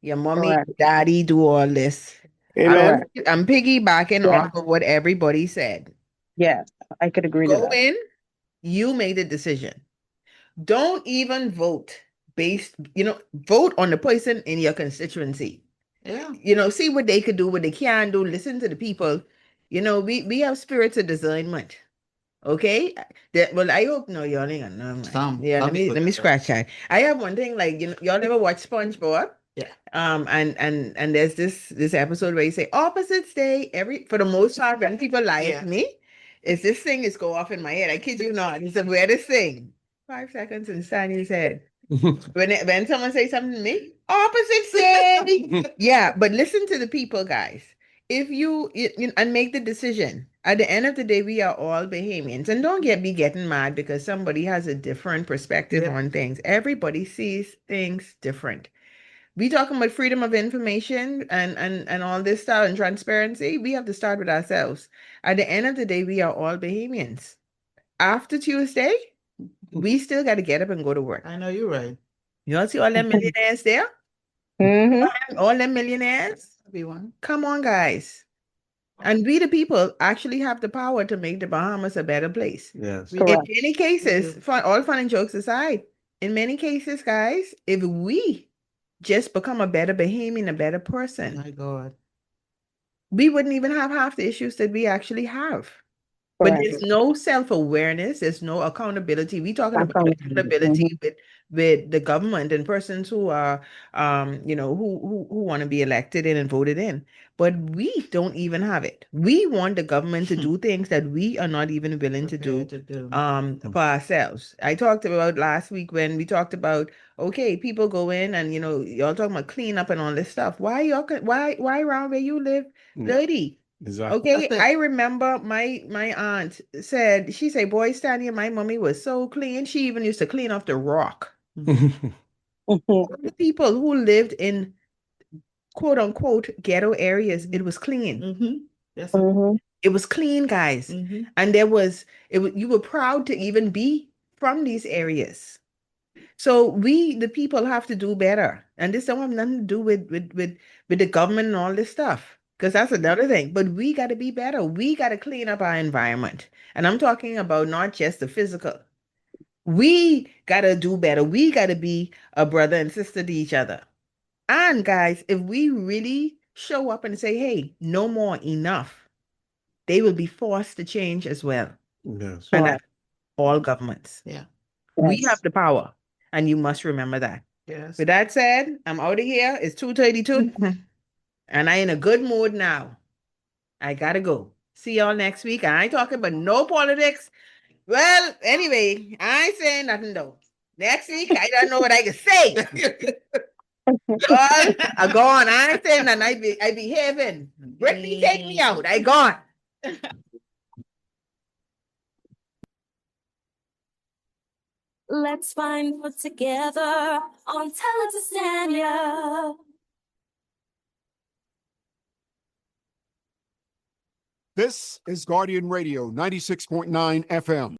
your mommy, Correct. daddy do all this. Amen. I'm piggybacking Yeah. off of what everybody said. Yes, I could agree to Go that. in, you made the decision. Don't even vote vote on the person in your constituency. Yeah. See what they could do, what they can do, listen to the people. We have spirits of discernment. Okay. Well, I hope no, y'all ain't got no. Yeah, let me scratch that. I have one thing, like y'all ever watch SpongeBob? Yeah. And there's this episode where you say opposites day for the most part when people lie to me, is this thing is go off in my head. I kid you not. It's the weirdest thing. 5 seconds and stand in his head. When someone say something to me, opposite say. Yeah, but listen to the people, guys. If you and make the decision. At the end of the day, we are all Bahamians, and don't be getting mad because somebody has a different perspective on things. Everybody sees things different. We talking about freedom of information and all this stuff and transparency. We have to start with ourselves. At the end of the day, we are all Bahamians. After Tuesday, we still got to get up and go to work. I know you're right. You all see all them millionaires there? Mm-hmm. All them millionaires? Be one. Come on, guys. And we, the people, actually have the power to make the Bahamas a better place. Yes. In many cases, all fun and jokes aside, in many cases, guys, if we just become a better Bahamian, a better person, My God. we wouldn't even have half the issues that we actually have. But there's no self-awareness, there's no accountability. We talking about accountability with the government and persons who are who want to be elected in and voted in. But we don't even have it. We want the government to do things that we are not even willing to do for ourselves. I talked about last week when we talked about, okay, people go in and y'all talking about clean up and all this stuff. Why around where you live dirty? Exactly. Okay, I remember my aunt said, she said, boy, Stanya, my mommy was so clean. She even used to clean off the rock. The people who lived in quote unquote ghetto areas, it was clean. Yes. It was clean, guys. And you were proud to even be from these areas. So we, the people, have to do better. And this don't have nothing to do with the government and all this stuff. Because that's another thing. But we got to be better. We got to clean up our environment. And I'm talking about not just the physical. We got to do better. We got to be a brother and sister to each other. And guys, if we really show up and say, hey, no more, enough, they will be forced to change as well. Yes. And that's all governments. Yeah. We have the power. And you must remember that. Yes. With that said, I'm out of here. It's 2:32. And I in a good mood now. I gotta go. See y'all next week. I ain't talking about no politics. Well, anyway, I ain't saying nothing though. Next week, I don't know what I can say. Y'all are gone. I ain't saying nothing. I be heaven. Brittany, take me out. I gone. Let's find out together on Talent to Stanya. This is Guardian Radio 96.9 FM.